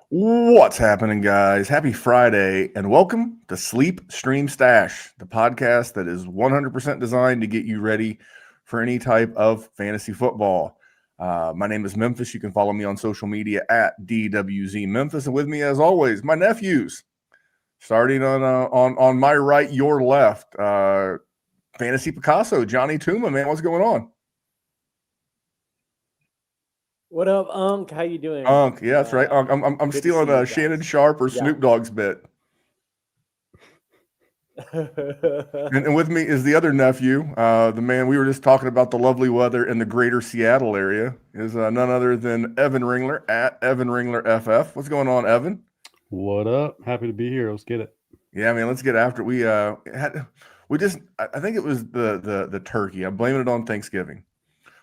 What's happening, guys? Happy Friday, and welcome to Sleep Stream Stash, the podcast that is 100% designed to get you ready for any type of fantasy football. My name is Memphis. You can follow me on social media at DWZ Memphis, and with me, as always, my nephews. Starting on my right, your left, Fantasy Picasso, Jonny Tuma. Man, what's going on? What up, Unc? How you doing? Unc, yeah, that's right. Unc, I'm good to stealing see you Shannon guys. Sharp or Yeah. Snoop Dogg's bit. And with me is the other nephew, the man we were just talking about the lovely weather in the greater Seattle area, is none other than Evan Ringler at Evan Ringler FF. What's going on, Evan? What up? Happy to be here. Let's get it. Yeah, man, let's get after it. I think it was the turkey. I'm blaming it on Thanksgiving.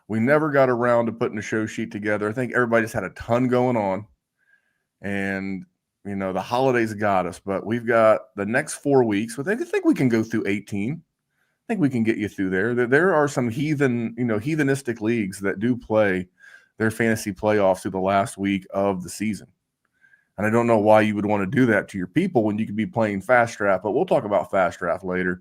We never got around to putting a show sheet together. I think everybody just had a ton going on, and the holidays got us, but we've got the next 4 weeks. I think we can go through 18. I think we can get you through there. There are some heathenistic leagues that do play their fantasy playoffs through the last week of the season. And I don't know why you would want to do that to your people when you could be playing Fast Draft, but we'll talk about Fast Draft later.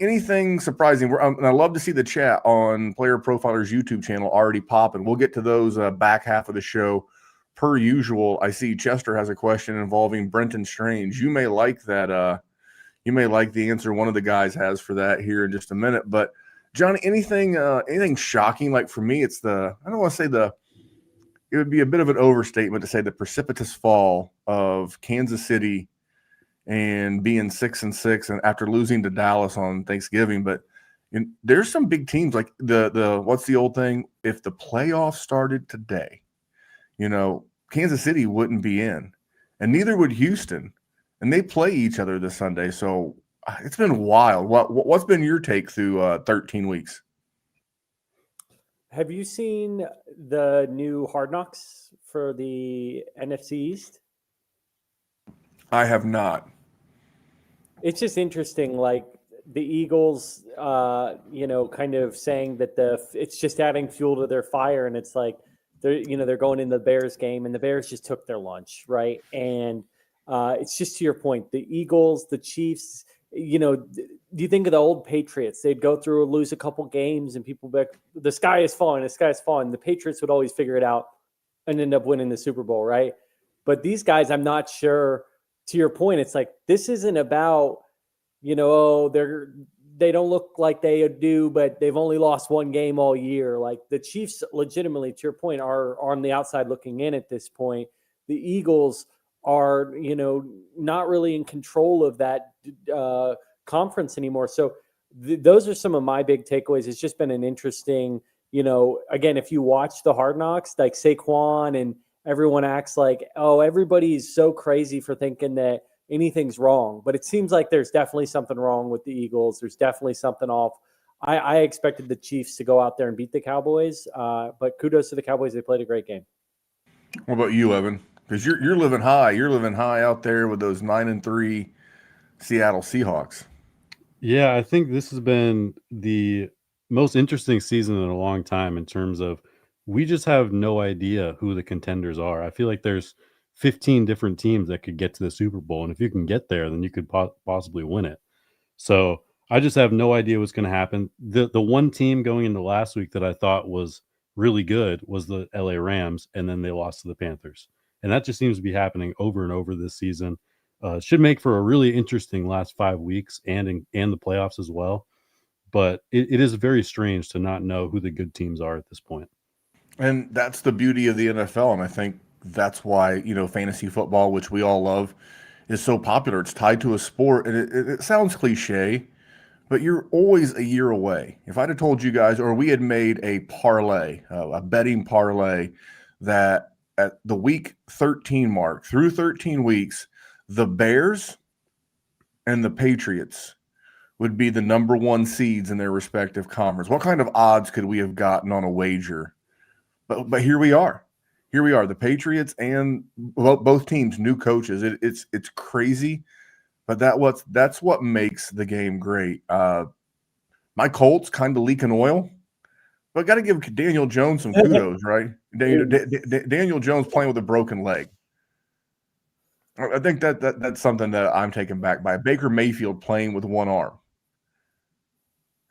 Anything surprising? And I love to see the chat on Player Profiler's YouTube channel already popping. We'll get to those back half of the show. Per usual, I see Chester has a question involving Brenton Strange. You may like that. You may like the answer one of the guys has for that here in just a minute. But Jonny, anything shocking? Like for me, it's I don't want to say it would be a bit of an overstatement to say the precipitous fall of Kansas City and being 6-6 and after losing to Dallas on Thanksgiving. But there's some big teams like the what's the old thing? If the playoffs started today, Kansas City wouldn't be in, and neither would Houston. And they play each other this Sunday. So it's been wild. What's been your take through 13 weeks? Have you seen the new Hard Knocks for the NFC East? I have not. It's just interesting, like the Eagles, kind of saying that it's just adding fuel to their fire, and it's like they're going in the Bears game, and the Bears just took their lunch, right? And it's just to your point, the Eagles, the Chiefs. Do you think of the old Patriots? They'd go through and lose a couple games, and people be like, the sky is falling. The Patriots would always figure it out and end up winning the Super Bowl, right? But these guys, I'm not sure. To your point, it's like this isn't about, they don't look like they do, but they've only lost one game all year. Like the Chiefs, legitimately, to your point, are on the outside looking in at this point. The Eagles are, not really in control of that conference anymore. So those are some of my big takeaways. It's just been an interesting, again, if you watch the Hard Knocks, like Saquon and everyone acts like, oh, everybody's so crazy for thinking that anything's wrong. But it seems like there's definitely something wrong with the Eagles. There's definitely something off. I expected the Chiefs to go out there and beat the Cowboys, but kudos to the Cowboys. They played a great game. What about you, Evan? Because you're living high. You're living high out there with those 9-3 Seattle Seahawks. Yeah, I think this has been the most interesting season in a long time in terms of we just have no idea who the contenders are. I feel like there's 15 different teams that could get to the Super Bowl, and if you can get there, then you could possibly win it. So I just have no idea what's going to happen. The one team going into last week that I thought was really good was the LA Rams, and then they lost to the Panthers. And that just seems to be happening over and over this season. Should make for a really interesting last 5 weeks and the playoffs as well. But it is very strange to not know who the good teams are at this point. And that's the beauty of the NFL. And I think that's why, fantasy football, which we all love, is so popular. It's tied to a sport. And it sounds cliche, but you're always a year away. If I'd have told you guys, or we had made a parlay, a betting parlay, that at the week 13 mark, through 13 weeks, the Bears and the Patriots would be the number one seeds in their respective conference. What kind of odds could we have gotten on a wager? But here we are. Here we are. The Patriots and both teams, new coaches. It's crazy, but that's what makes the game great. My Colts kind of leaking oil, but got to give Daniel Jones some kudos, right? Daniel Jones playing with a broken leg. I think that's something that I'm taken back by. Baker Mayfield playing with one arm.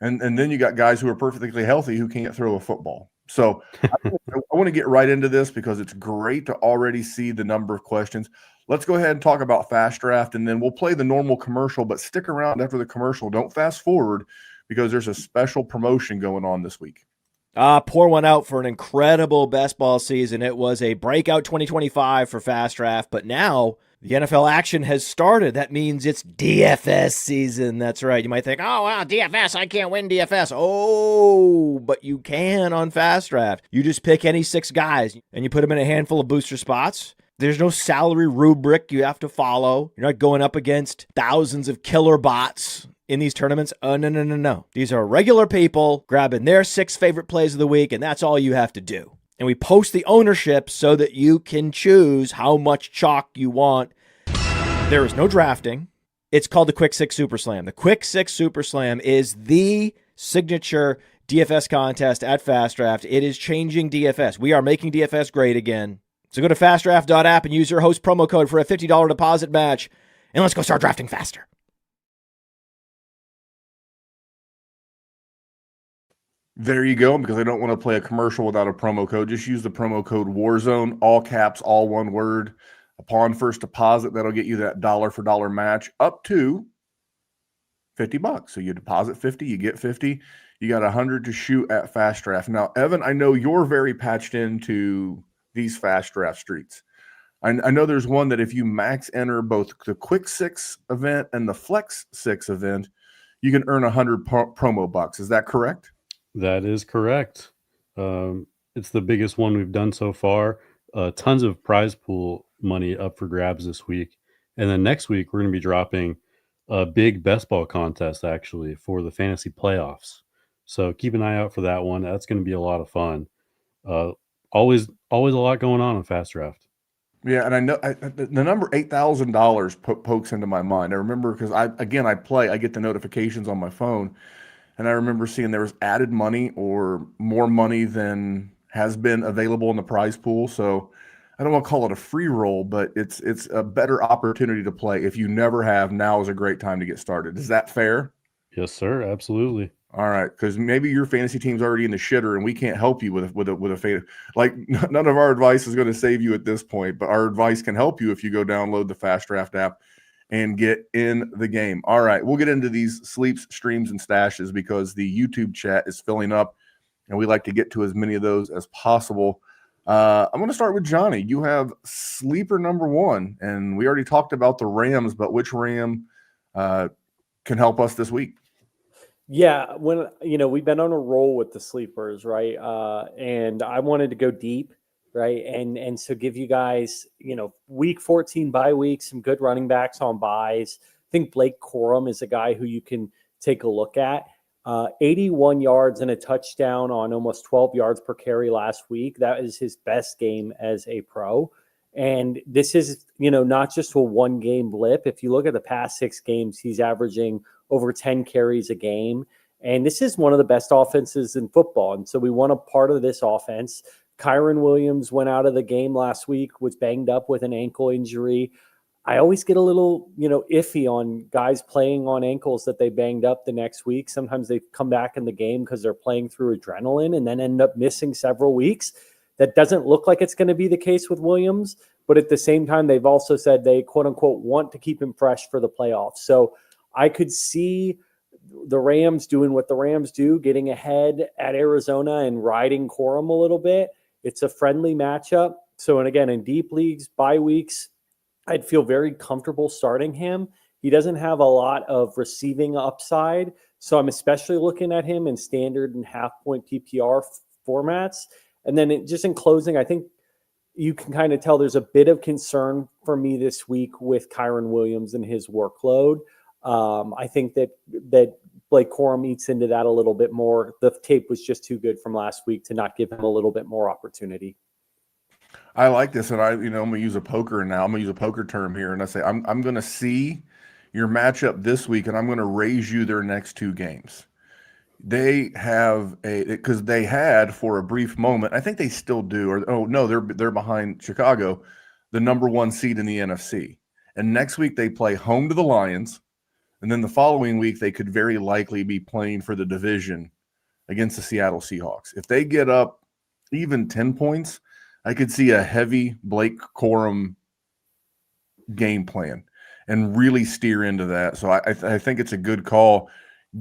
And then you got guys who are perfectly healthy who can't throw a football. So I want to get right into this because it's great to already see the number of questions. Let's go ahead and talk about Fast Draft, and then we'll play the normal commercial, but stick around after the commercial. Don't fast forward because there's a special promotion going on this week. Pour one out for an incredible best ball season. It was a breakout 2025 for Fast Draft, but now the NFL action has started. That means it's DFS season. That's right. You might think, oh, wow, DFS, I can't win DFS. Oh, but you can on Fast Draft. You just pick any 6 guys and you put them in a handful of booster spots. There's no salary rubric you have to follow. You're not going up against thousands of killer bots in these tournaments. Oh, no. These are regular people grabbing their 6 favorite plays of the week, and that's all you have to do. And we post the ownership so that you can choose how much chalk you want. There is no drafting. It's called the Quick 6 Super Slam. The Quick 6 Super Slam is the signature DFS contest at Fast Draft. It is changing DFS. We are making DFS great again. So go to fastdraft.app and use your host promo code for a $50 deposit match. And let's go start drafting faster. There you go, because I don't want to play a commercial without a promo code. Just use the promo code WARZONE, all caps, all one word. Upon first deposit, that'll get you that dollar-for-dollar match up to $50. So you deposit 50, you get 50. You got 100 to shoot at Fast Draft. Now, Evan, I know you're very patched into these Fast Draft streets. I know there's one that if you max enter both the Quick 6 event and the Flex 6 event, you can earn 100 promo bucks. Is that correct? That is correct. It's the biggest one we've done so far. Tons of prize pool money up for grabs this week. And then next week, we're going to be dropping a big best ball contest, actually, for the fantasy playoffs. So keep an eye out for that one. That's going to be a lot of fun. Always a lot going on in Fast Draft. Yeah, and I know the number $8,000 pokes into my mind. I remember because I get the notifications on my phone, and I remember seeing there was added money or more money than has been available in the prize pool. So I don't want to call it a free roll, but it's a better opportunity to play. If you never have, now is a great time to get started. Is that fair? Yes, sir. Absolutely. All right, because maybe your fantasy team's already in the shitter, and we can't help you with a fade. Like, none of our advice is going to save you at this point, but our advice can help you if you go download the Fast Draft app and get in the game. All right, we'll get into these sleeps, streams, and stashes because the YouTube chat is filling up, and we like to get to as many of those as possible. I'm going to start with Jonny. You have sleeper number 1, and we already talked about the Rams, but which Ram can help us this week? Yeah, when we've been on a roll with the sleepers, right? And I wanted to go deep, right? And so give you guys, week 14 bye week, some good running backs on buys. I think Blake Corum is a guy who you can take a look at. 81 yards and a touchdown on almost 12 yards per carry last week. That is his best game as a pro. And this is, not just a one-game blip. If you look at the past 6 games, he's averaging over 10 carries a game. And this is one of the best offenses in football. And so we want a part of this offense. Kyren Williams went out of the game last week, was banged up with an ankle injury. I always get a little, iffy on guys playing on ankles that they banged up the next week. Sometimes they come back in the game because they're playing through adrenaline and then end up missing several weeks. That doesn't look like it's going to be the case with Williams. But at the same time, they've also said they, quote unquote, want to keep him fresh for the playoffs. So I could see the Rams doing what the Rams do, getting ahead at Arizona and riding Corum a little bit. It's a friendly matchup. So, and again, in deep leagues, bye weeks, I'd feel very comfortable starting him. He doesn't have a lot of receiving upside. So I'm especially looking at him in standard and half-point PPR formats. And then just in closing, I think you can kind of tell there's a bit of concern for me this week with Kyren Williams and his workload. I think that Blake Corum eats into that a little bit more. The tape was just too good from last week to not give him a little bit more opportunity. I like this, and I'm going to use a poker now. I'm going to use a poker term here, and I say I'm going to see your matchup this week, and I'm going to raise you their next 2 games. They have because they had for a brief moment, I think they still do, they're behind Chicago, the number 1 seed in the NFC. And next week they play home to the Lions. And then the following week, they could very likely be playing for the division against the Seattle Seahawks. If they get up even 10 points, I could see a heavy Blake Corum game plan and really steer into that. So I think it's a good call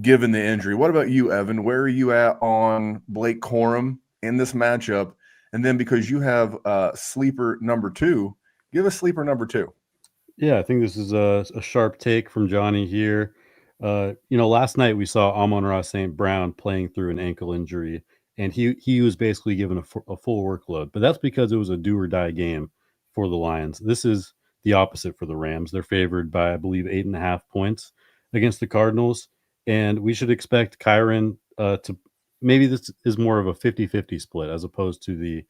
given the injury. What about you, Evan? Where are you at on Blake Corum in this matchup? And then because you have sleeper number 2, give us sleeper number 2. Yeah, I think this is a sharp take from Jonny here. Last night we saw Amon-Ra St. Brown playing through an ankle injury, and he was basically given a full workload. But that's because it was a do-or-die game for the Lions. This is the opposite for the Rams. They're favored by, I believe, 8.5 points against the Cardinals, and we should expect Kyren to maybe this is more of a 50-50 split as opposed to the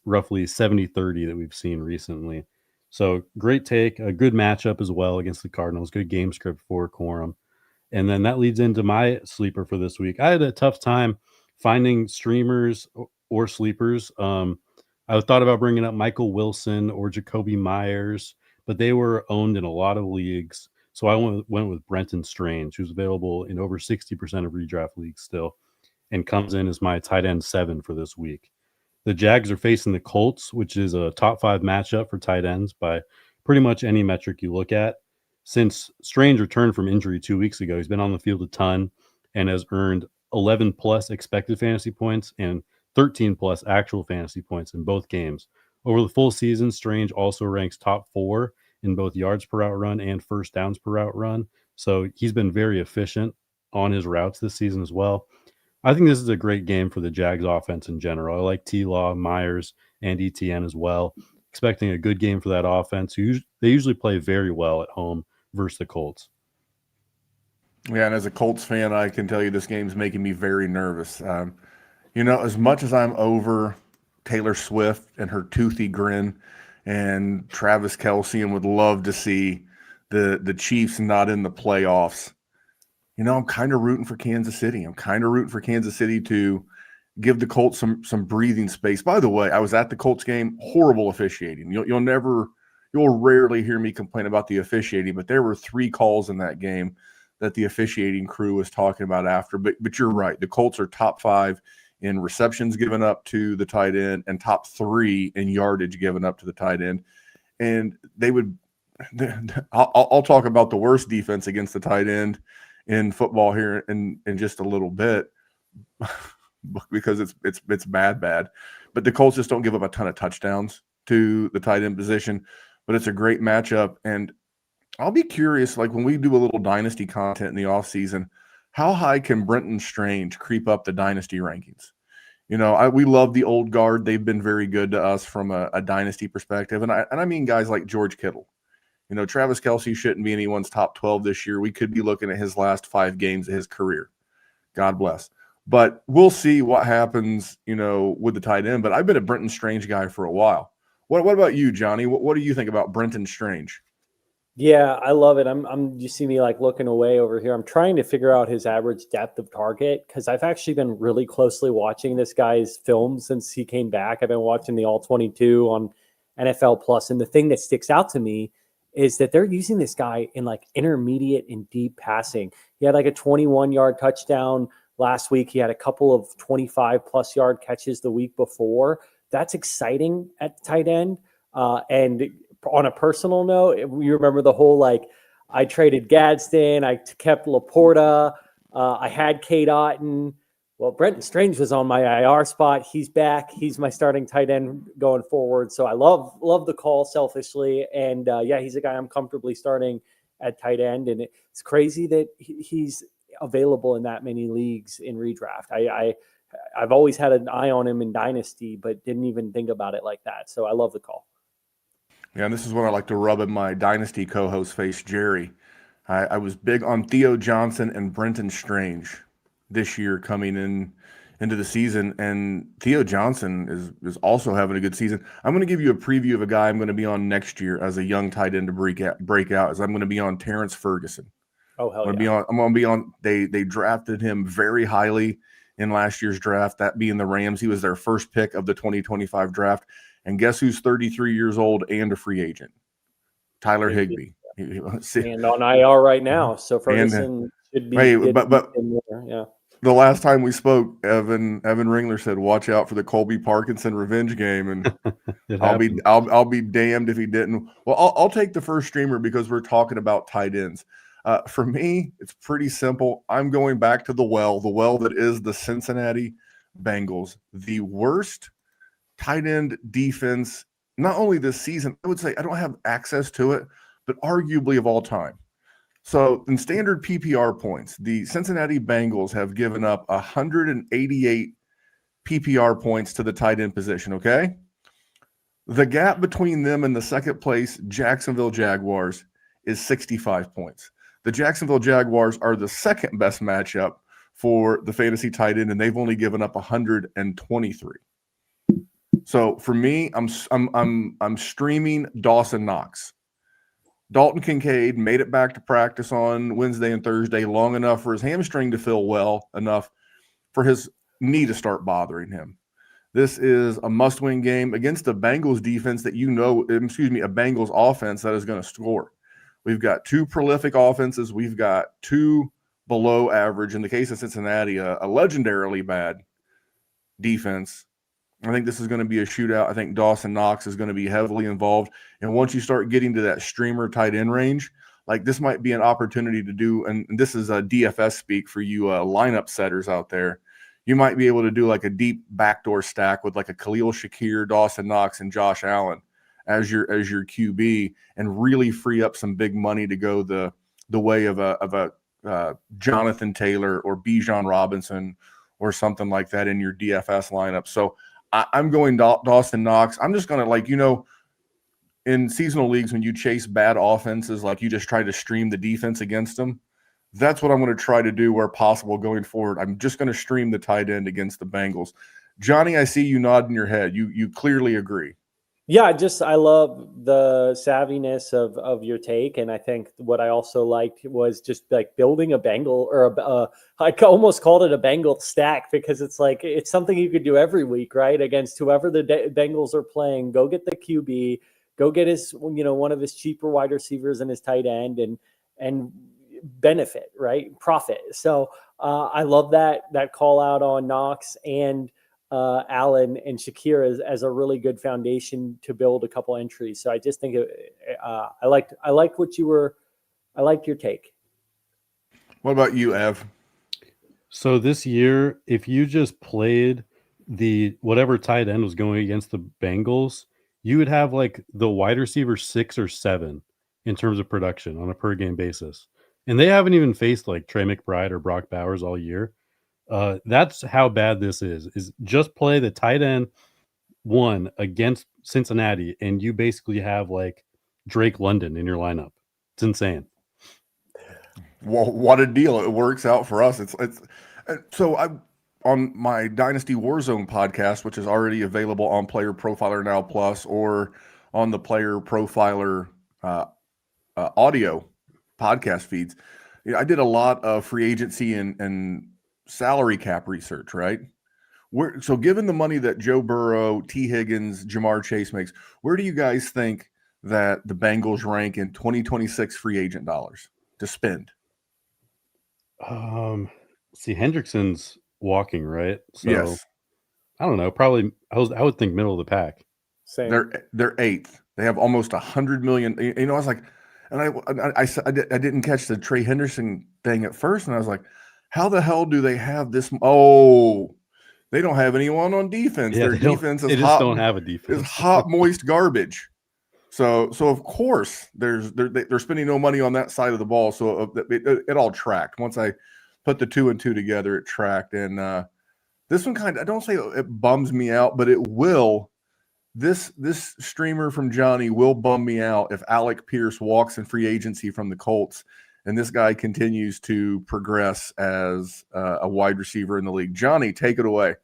roughly 70-30 that we've seen recently. So great take, a good matchup as well against the Cardinals, good game script for Corum. And then that leads into my sleeper for this week. I had a tough time finding streamers or sleepers. I thought about bringing up Michael Wilson or Jacoby Myers, but they were owned in a lot of leagues. So I went with Brenton Strange, who's available in over 60% of redraft leagues still, and comes in as my tight end 7 for this week. The Jags are facing the Colts, which is a top 5 matchup for tight ends by pretty much any metric you look at. Since Strange returned from injury 2 weeks ago, he's been on the field a ton and has earned 11 plus expected fantasy points and 13 plus actual fantasy points in both games. Over the full season, Strange also ranks top 4 in both yards per route run and first downs per route run. So he's been very efficient on his routes this season as well. I think this is a great game for the Jags offense in general. I like T-Law, Myers, and ETN as well. Expecting a good game for that offense. They usually play very well at home versus the Colts. Yeah, and as a Colts fan, I can tell you this game's making me very nervous. As much as I'm over Taylor Swift and her toothy grin and Travis Kelce and would love to see the Chiefs not in the playoffs, I'm kind of rooting for Kansas City. I'm kind of rooting for Kansas City to give the Colts some breathing space. By the way, I was at the Colts game, horrible officiating. You'll rarely hear me complain about the officiating, but there were 3 calls in that game that the officiating crew was talking about after. But you're right. The Colts are top 5 in receptions given up to the tight end and top 3 in yardage given up to the tight end. And I'll talk about the worst defense against the tight end in football here in just a little bit because it's bad. But the Colts just don't give up a ton of touchdowns to the tight end position. But it's a great matchup. And I'll be curious, like when we do a little Dynasty content in the offseason, how high can Brenton Strange creep up the Dynasty rankings? We love the old guard. They've been very good to us from a Dynasty perspective. And I mean guys like George Kittle. Travis Kelce shouldn't be anyone's top 12 this year. We could be looking at his last 5 games of his career. God bless. But we'll see what happens, with the tight end. But I've been a Brenton Strange guy for a while. What about you, Jonny? What do you think about Brenton Strange? Yeah, I love it. You see me like looking away over here. I'm trying to figure out his average depth of target because I've actually been really closely watching this guy's film since he came back. I've been watching the All 22 on NFL Plus, and the thing that sticks out to me is that they're using this guy in like intermediate and deep passing. He had like a 21-yard touchdown last week. He had a couple of 25-plus yard catches the week before. That's exciting at tight end. And on a personal note, you remember the whole I traded Gadsden, I kept Laporta, I had Kate Otten. Well, Brenton Strange was on my IR spot. He's back. He's my starting tight end going forward. So I love the call selfishly. And he's a guy I'm comfortably starting at tight end. And it's crazy that he's available in that many leagues in redraft. I've always had an eye on him in Dynasty, but didn't even think about it like that. So I love the call. Yeah, and this is what I like to rub in my Dynasty co-host face, Jerry. I was big on Theo Johnson and Brenton Strange this year coming into the season, and Theo Johnson is also having a good season. I'm going to give you a preview of a guy I'm going to be on next year as a young tight end to break out. As I'm going to be on Terrence Ferguson. Oh, hell I'm yeah. going to be on. They drafted him very highly in last year's draft. That being the Rams, he was their first pick of the 2025 draft. And guess who's 33 years old and a free agent? Tyler Higbee. See, And on IR right now, so Ferguson should be. hey, good but in there. Yeah. the last time we spoke, Evan Ringler said, "Watch out for the Colby Parkinson revenge game," and I'll be damned if he didn't. Well, I'll take the first streamer because we're talking about tight ends. For me, it's pretty simple. I'm going back to the well that is the Cincinnati Bengals, the worst tight end defense, not only this season. I would say I don't have access to it, but arguably of all time. So in standard PPR points, the Cincinnati Bengals have given up 188 PPR points to the tight end position, okay? The gap between them and the second place Jacksonville Jaguars is 65 points. The Jacksonville Jaguars are the second best matchup for the fantasy tight end, and they've only given up 123. So for me, I'm streaming Dawson Knox. Dalton Kincaid made it back to practice on Wednesday and Thursday long enough for his hamstring to feel well enough for his knee to start bothering him. This is a must-win game against a Bengals defense that a Bengals offense that is going to score. We've got two prolific offenses. We've got two below average. In the case of Cincinnati, a legendarily bad defense. I think this is going to be a shootout. I think Dawson Knox is going to be heavily involved. And once you start getting to that streamer tight end range, like this might be an opportunity to do, and this is a DFS speak for you lineup setters out there. You might be able to do like a deep backdoor stack with like a Khalil Shakir, Dawson Knox, and Josh Allen as your QB, and really free up some big money to go the way of a Jonathan Taylor or Bijan Robinson or something like that in your DFS lineup. So I'm going Dawson Knox. I'm just going to, in seasonal leagues, when you chase bad offenses, like you just try to stream the defense against them. That's what I'm going to try to do where possible going forward. I'm just going to stream the tight end against the Bengals. Jonny, I see you nodding your head. You clearly agree. Yeah, I love the savviness of your take, and I think what I also liked was just like building a Bengal or I almost called it a Bengal stack because it's like it's something you could do every week, right? Against whoever the Bengals are playing, go get the QB, go get his one of his cheaper wide receivers and his tight end, and benefit, right? Profit. So I love that call out on Knox and Allen and Shakir as a really good foundation to build a couple entries. So I just think I liked your take. What about you, Ev? So this year, if you just played the whatever tight end was going against the Bengals, you would have like the wide receiver 6 or 7 in terms of production on a per game basis. And they haven't even faced like Trey McBride or Brock Bowers all year. That's how bad this is just play the tight end 1 against Cincinnati, and you basically have like Drake London in your lineup. It's insane. Well, what a deal. It works out for us. It's so I on my Dynasty Warzone podcast, which is already available on Player Profiler Now Plus or on the Player Profiler audio podcast feeds. I did a lot of free agency and salary cap research, right? So given the money that Joe Burrow, T. Higgins, Jamar Chase makes, where do you guys think that the Bengals rank in 2026 free agent dollars to spend? See, Hendrickson's walking, right? So yes. I don't know. Probably I would think middle of the pack. Same. They're 8th. They have almost 100 million. I was like, and I didn't catch the Trey Henderson thing at first, and I was like, how the hell do they have this? Oh, they don't have anyone on defense. Yeah, Their defense is hot. Don't have a defense. Is hot, moist garbage. So of course they're spending no money on that side of the ball. So it all tracked. Once I put the 2 and 2 together, it tracked. And this one I don't say it bums me out, but it will. This streamer from Jonny will bum me out if Alec Pierce walks in free agency from the Colts and this guy continues to progress as a wide receiver in the league. Jonny, take it away.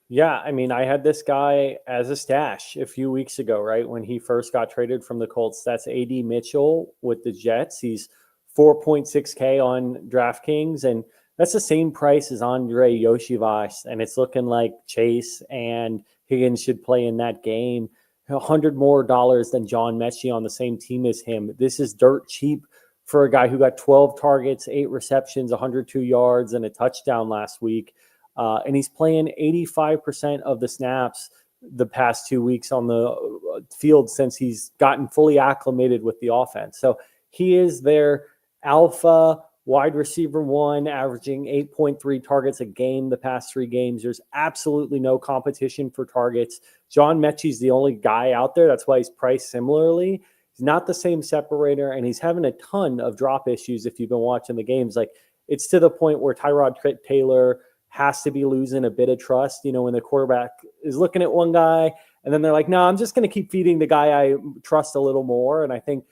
Yeah, I mean, I had this guy as a stash a few weeks ago, right? When he first got traded from the Colts. That's AD Mitchell with the Jets. He's 4.6K on DraftKings, and that's the same price as Andre Yoshivas. And it's looking like Chase and Higgins should play in that game. $100 more than John Mechie on the same team as him. This is dirt cheap for a guy who got 12 targets, 8 receptions, 102 yards, and a touchdown last week. And he's playing 85% of the snaps the past 2 weeks on the field since he's gotten fully acclimated with the offense. So he is their alpha wide receiver 1, averaging 8.3 targets a game the past 3 games. There's absolutely no competition for targets. John Mechie's the only guy out there. That's why he's priced similarly. He's not the same separator, and he's having a ton of drop issues if you've been watching the games. Like, it's to the point where Tyrod Taylor has to be losing a bit of trust, when the quarterback is looking at one guy, and then they're like, no, I'm just going to keep feeding the guy I trust a little more. And I think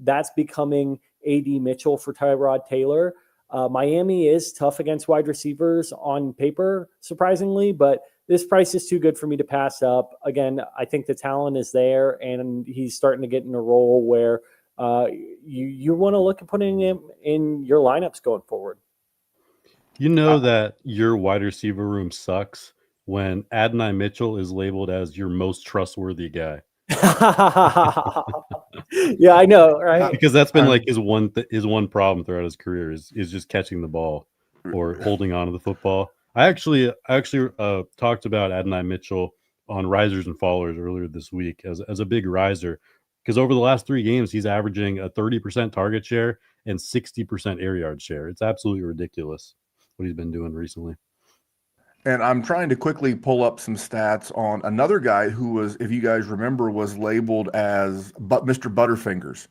that's becoming AD Mitchell for Tyrod Taylor. Miami is tough against wide receivers on paper, surprisingly, but this price is too good for me to pass up. Again, I think the talent is there, and he's starting to get in a role where you want to look at putting him in your lineups going forward. That your wide receiver room sucks when Adonai Mitchell is labeled as your most trustworthy guy. Yeah, I know, right? Because that's been like his one problem throughout his career is just catching the ball or holding on to the football. I actually talked about Adonai Mitchell on Risers and Fallers earlier this week as a big riser, because over the last 3 games he's averaging a 30% target share and 60% air yard share. It's absolutely ridiculous what he's been doing recently. And I'm trying to quickly pull up some stats on another guy who was, if you guys remember, was labeled as Mr. Butterfingers.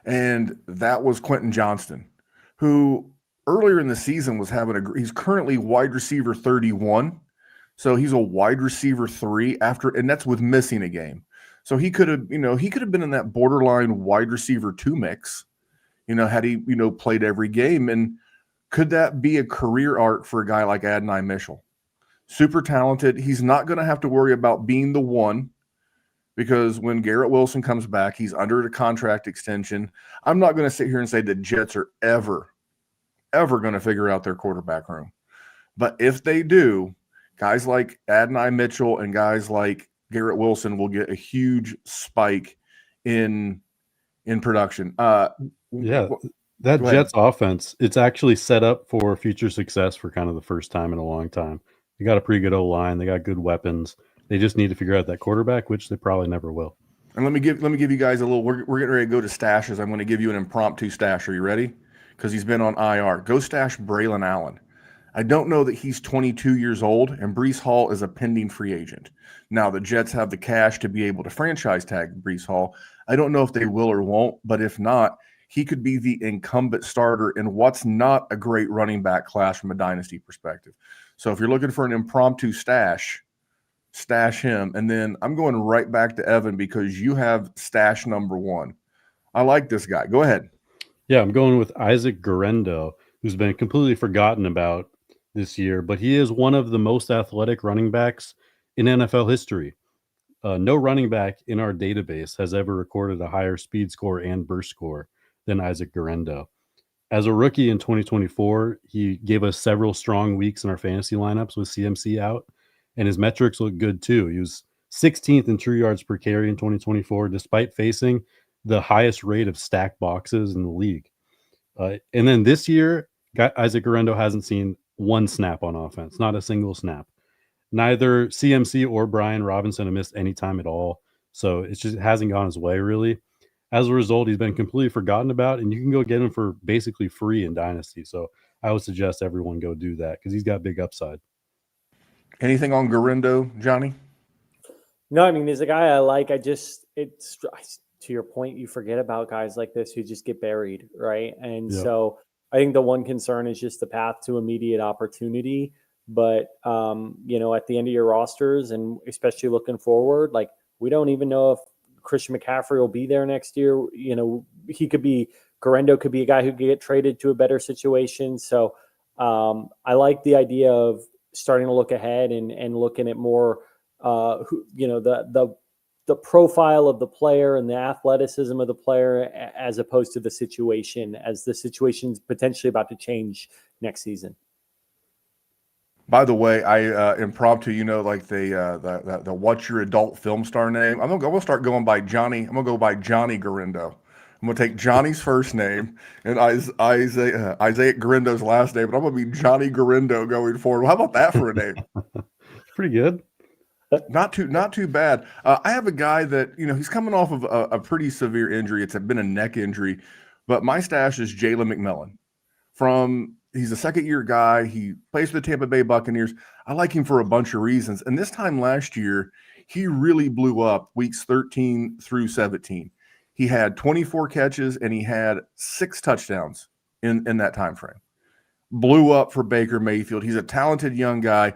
And that was Quentin Johnston, who earlier in the season was he's currently wide receiver 31. So he's a wide receiver 3 and that's with missing a game. So he could have been in that borderline wide receiver 2 mix, had he, played every game. And could that be a career arc for a guy like Adonai Mitchell? Super talented. He's not going to have to worry about being the one, because when Garrett Wilson comes back, he's under a contract extension. I'm not going to sit here and say the Jets are ever going to figure out their quarterback room. But if they do, guys like Adonai Mitchell and guys like Garrett Wilson will get a huge spike in production. That Jets offense, it's actually set up for future success for kind of the first time in a long time. They got a pretty good O-line. They got good weapons. They just need to figure out that quarterback, which they probably never will. And let me give you guys a little. We're getting ready to go to stashes. I'm going to give you an impromptu stash. Are you ready? Because he's been on IR. Go stash Braelon Allen. I don't know that he's 22 years old, and Breece Hall is a pending free agent. Now, the Jets have the cash to be able to franchise tag Breece Hall. I don't know if they will or won't, but if not, he could be the incumbent starter in what's not a great running back class from a dynasty perspective. So if you're looking for an impromptu stash him. And then I'm going right back to Evan because you have stash number 1. I like this guy. Go ahead. Yeah, I'm going with Isaac Guerendo, who's been completely forgotten about this year, but he is one of the most athletic running backs in NFL history. No running back in our database has ever recorded a higher speed score and burst score than Isaac Guerendo. As a rookie in 2024, he gave us several strong weeks in our fantasy lineups with CMC out, and his metrics look good too. He was 16th in true yards per carry in 2024, despite facing the highest rate of stacked boxes in the league. And then this year, Isaac Guerendo hasn't seen one snap on offense, not a single snap. Neither CMC or Brian Robinson have missed any time at all, so it just hasn't gone his way, really. As a result, he's been completely forgotten about, and you can go get him for basically free in Dynasty. So I would suggest everyone go do that because he's got big upside. Anything on Guerendo, Johnny? No, I mean, there's a guy I like. It's to your point, you forget about guys like this who just get buried, right? And so I think the one concern is just the path to immediate opportunity. But, at the end of your rosters, and especially looking forward, like, we don't even know if Christian McCaffrey will be there next year. Guerendo could be a guy who could get traded to a better situation. So I like the idea of starting to look ahead and looking at more, the profile of the player and the athleticism of the player as opposed to the situation, as the situation's potentially about to change next season. By the way, I impromptu, like the what's your adult film star name? I'm gonna start going by Johnny. I'm gonna go by Jonny Guerendo. I'm gonna take Johnny's first name and Isaiah Guerendo's last name, but I'm gonna be Jonny Guerendo going forward. How about that for a name? It's pretty good. Not too bad. I have a guy that he's coming off of a pretty severe injury. It's been a neck injury, but my stash is Jalen McMillan. He's a second-year guy. He plays for the Tampa Bay Buccaneers. I like him for a bunch of reasons. And this time last year, he really blew up weeks 13 through 17. He had 24 catches and he had 6 touchdowns in that time frame. Blew up for Baker Mayfield. He's a talented young guy.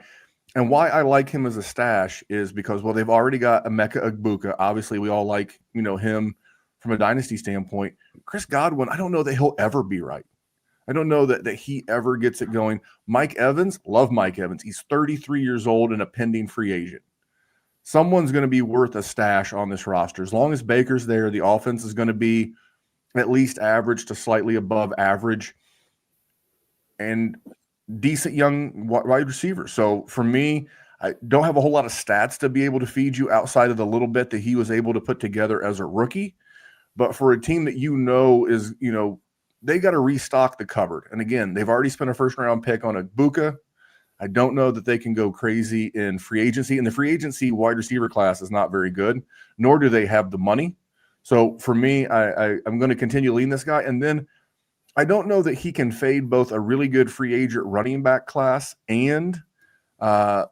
And why I like him as a stash is because, well, they've already got Emeka Egbuka. Obviously, we all like, him from a dynasty standpoint. Chris Godwin, I don't know that he'll ever be right. I don't know that he ever gets it going. Mike Evans, love Mike Evans. He's 33 years old and a pending free agent. Someone's going to be worth a stash on this roster. As long as Baker's there, the offense is going to be at least average to slightly above average and decent young wide receiver. So for me, I don't have a whole lot of stats to be able to feed you outside of the little bit that he was able to put together as a rookie. But for a team that is, they got to restock the cupboard. And again, they've already spent a first-round pick on Egbuka. I don't know that they can go crazy in free agency. And the free agency wide receiver class is not very good, nor do they have the money. So for me, I'm going to continue leading this guy. And then I don't know that he can fade both a really good free agent running back class and the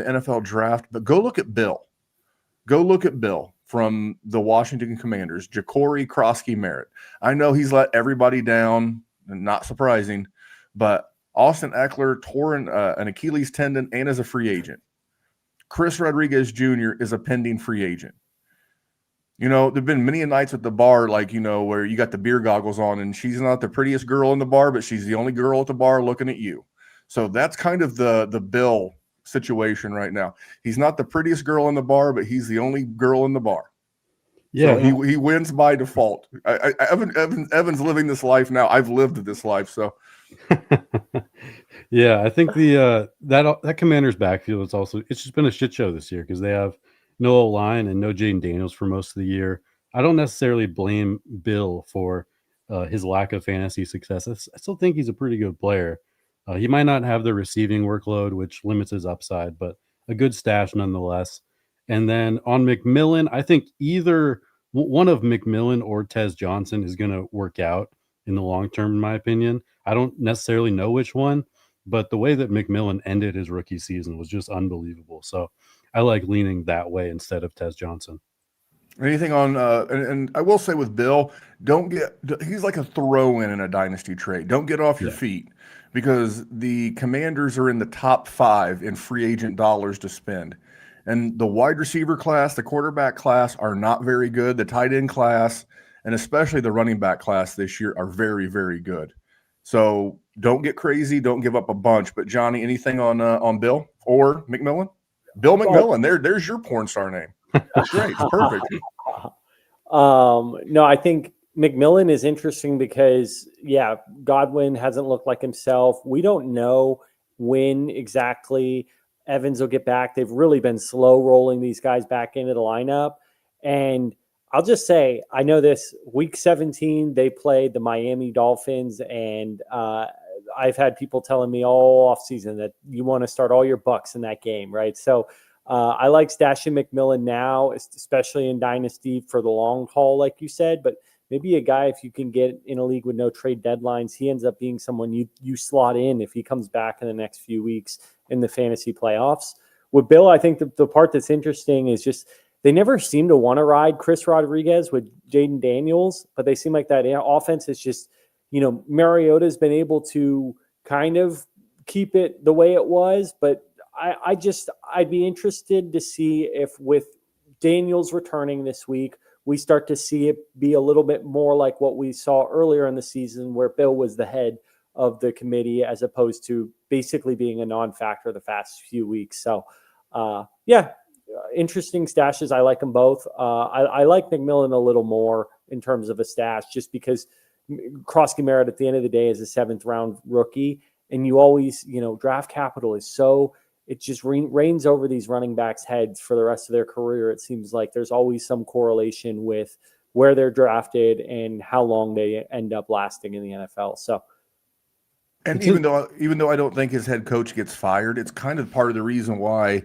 NFL draft. But go look at Bill. From the Washington Commanders, Ja'Cory Krosky-Merritt. I know he's let everybody down, not surprising, but Austin Eckler tore an Achilles tendon and is a free agent. Chris Rodriguez Jr. is a pending free agent. There've been many nights at the bar, where you got the beer goggles on and she's not the prettiest girl in the bar, but she's the only girl at the bar looking at you. So that's kind of the Bill situation right now. He's not the prettiest girl in the bar, but he's the only girl in the bar. Yeah, so he wins by default. Evan's living this life now. I've lived this life, so yeah. I think that Commanders backfield it's just been a shit show this year because they have no O-line and no Jaden Daniels for most of the year. I don't necessarily blame Bill for his lack of fantasy success. I still think he's a pretty good player. He might not have the receiving workload, which limits his upside, but a good stash nonetheless. And then on McMillan, I think either one of McMillan or Tez Johnson is going to work out in the long term, in my opinion. I don't necessarily know which one, but the way that McMillan ended his rookie season was just unbelievable. So I like leaning that way instead of Tez Johnson. Anything on and I will say with Bill, he's like a throw-in a dynasty trade. Don't get off your feet because the Commanders are in the top 5 in free agent dollars to spend. And the wide receiver class, the quarterback class are not very good. The tight end class, and especially the running back class this year are very, very good. So don't get crazy. Don't give up a bunch. But Johnny, anything on Bill or McMillan? Bill McMillan. There's your porn star name. That's great. It's perfect. No, I think McMillan is interesting because, Godwin hasn't looked like himself. We don't know when exactly Evans will get back. They've really been slow rolling these guys back into the lineup. And I'll just say, I know this week 17, they played the Miami Dolphins. And I've had people telling me all offseason that you want to start all your bucks in that game, right? So I like stashing McMillan now, especially in Dynasty for the long haul, like you said. But maybe a guy, if you can get in a league with no trade deadlines, he ends up being someone you slot in if he comes back in the next few weeks in the fantasy playoffs. With Bill, I think the part that's interesting is just they never seem to want to ride Chris Rodriguez with Jaden Daniels, but they seem like that offense is just, Mariota's been able to kind of keep it the way it was, but I'd be interested to see if with Daniels returning this week, we start to see it be a little bit more like what we saw earlier in the season where Bill was the head of the committee as opposed to basically being a non-factor the past few weeks. So, interesting stashes. I like them both. I like McMillan a little more in terms of a stash just because Krosky-Merritt at the end of the day is a 7th round rookie. and you always, draft capital is so, it just reigns over these running backs' heads for the rest of their career. It seems like there's always some correlation with where they're drafted and how long they end up lasting in the NFL. So, and even though I don't think his head coach gets fired, it's kind of part of the reason why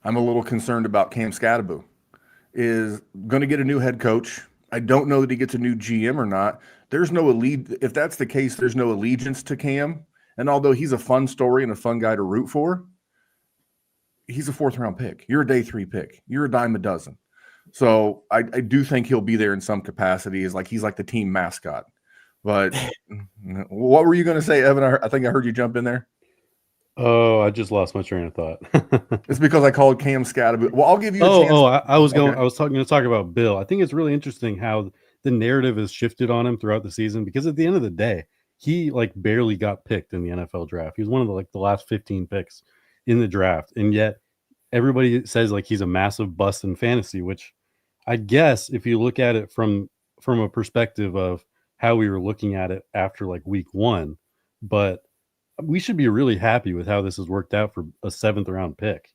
I'm a little concerned about Cam Scadaboo. Is going to get a new head coach. I don't know that he gets a new GM or not. There's no if that's the case, there's no allegiance to Cam. And although he's a fun story and a fun guy to root for, he's a 4th-round pick. You're a day 3 pick. You're a dime a dozen. So I do think he'll be there in some capacity. He's like the team mascot. But what were you going to say, Evan? I think I heard you jump in there. Oh, I just lost my train of thought. It's because I called Cam Scadaboo. Well, I'll give you a chance. I was going to talk about Bill. I think it's really interesting how the narrative has shifted on him throughout the season, because at the end of the day, he barely got picked in the NFL draft. He was one of the last 15 picks in the draft, and yet everybody says he's a massive bust in fantasy, which I guess if you look at it from a perspective of how we were looking at it after week 1, but we should be really happy with how this has worked out for a 7th-round pick.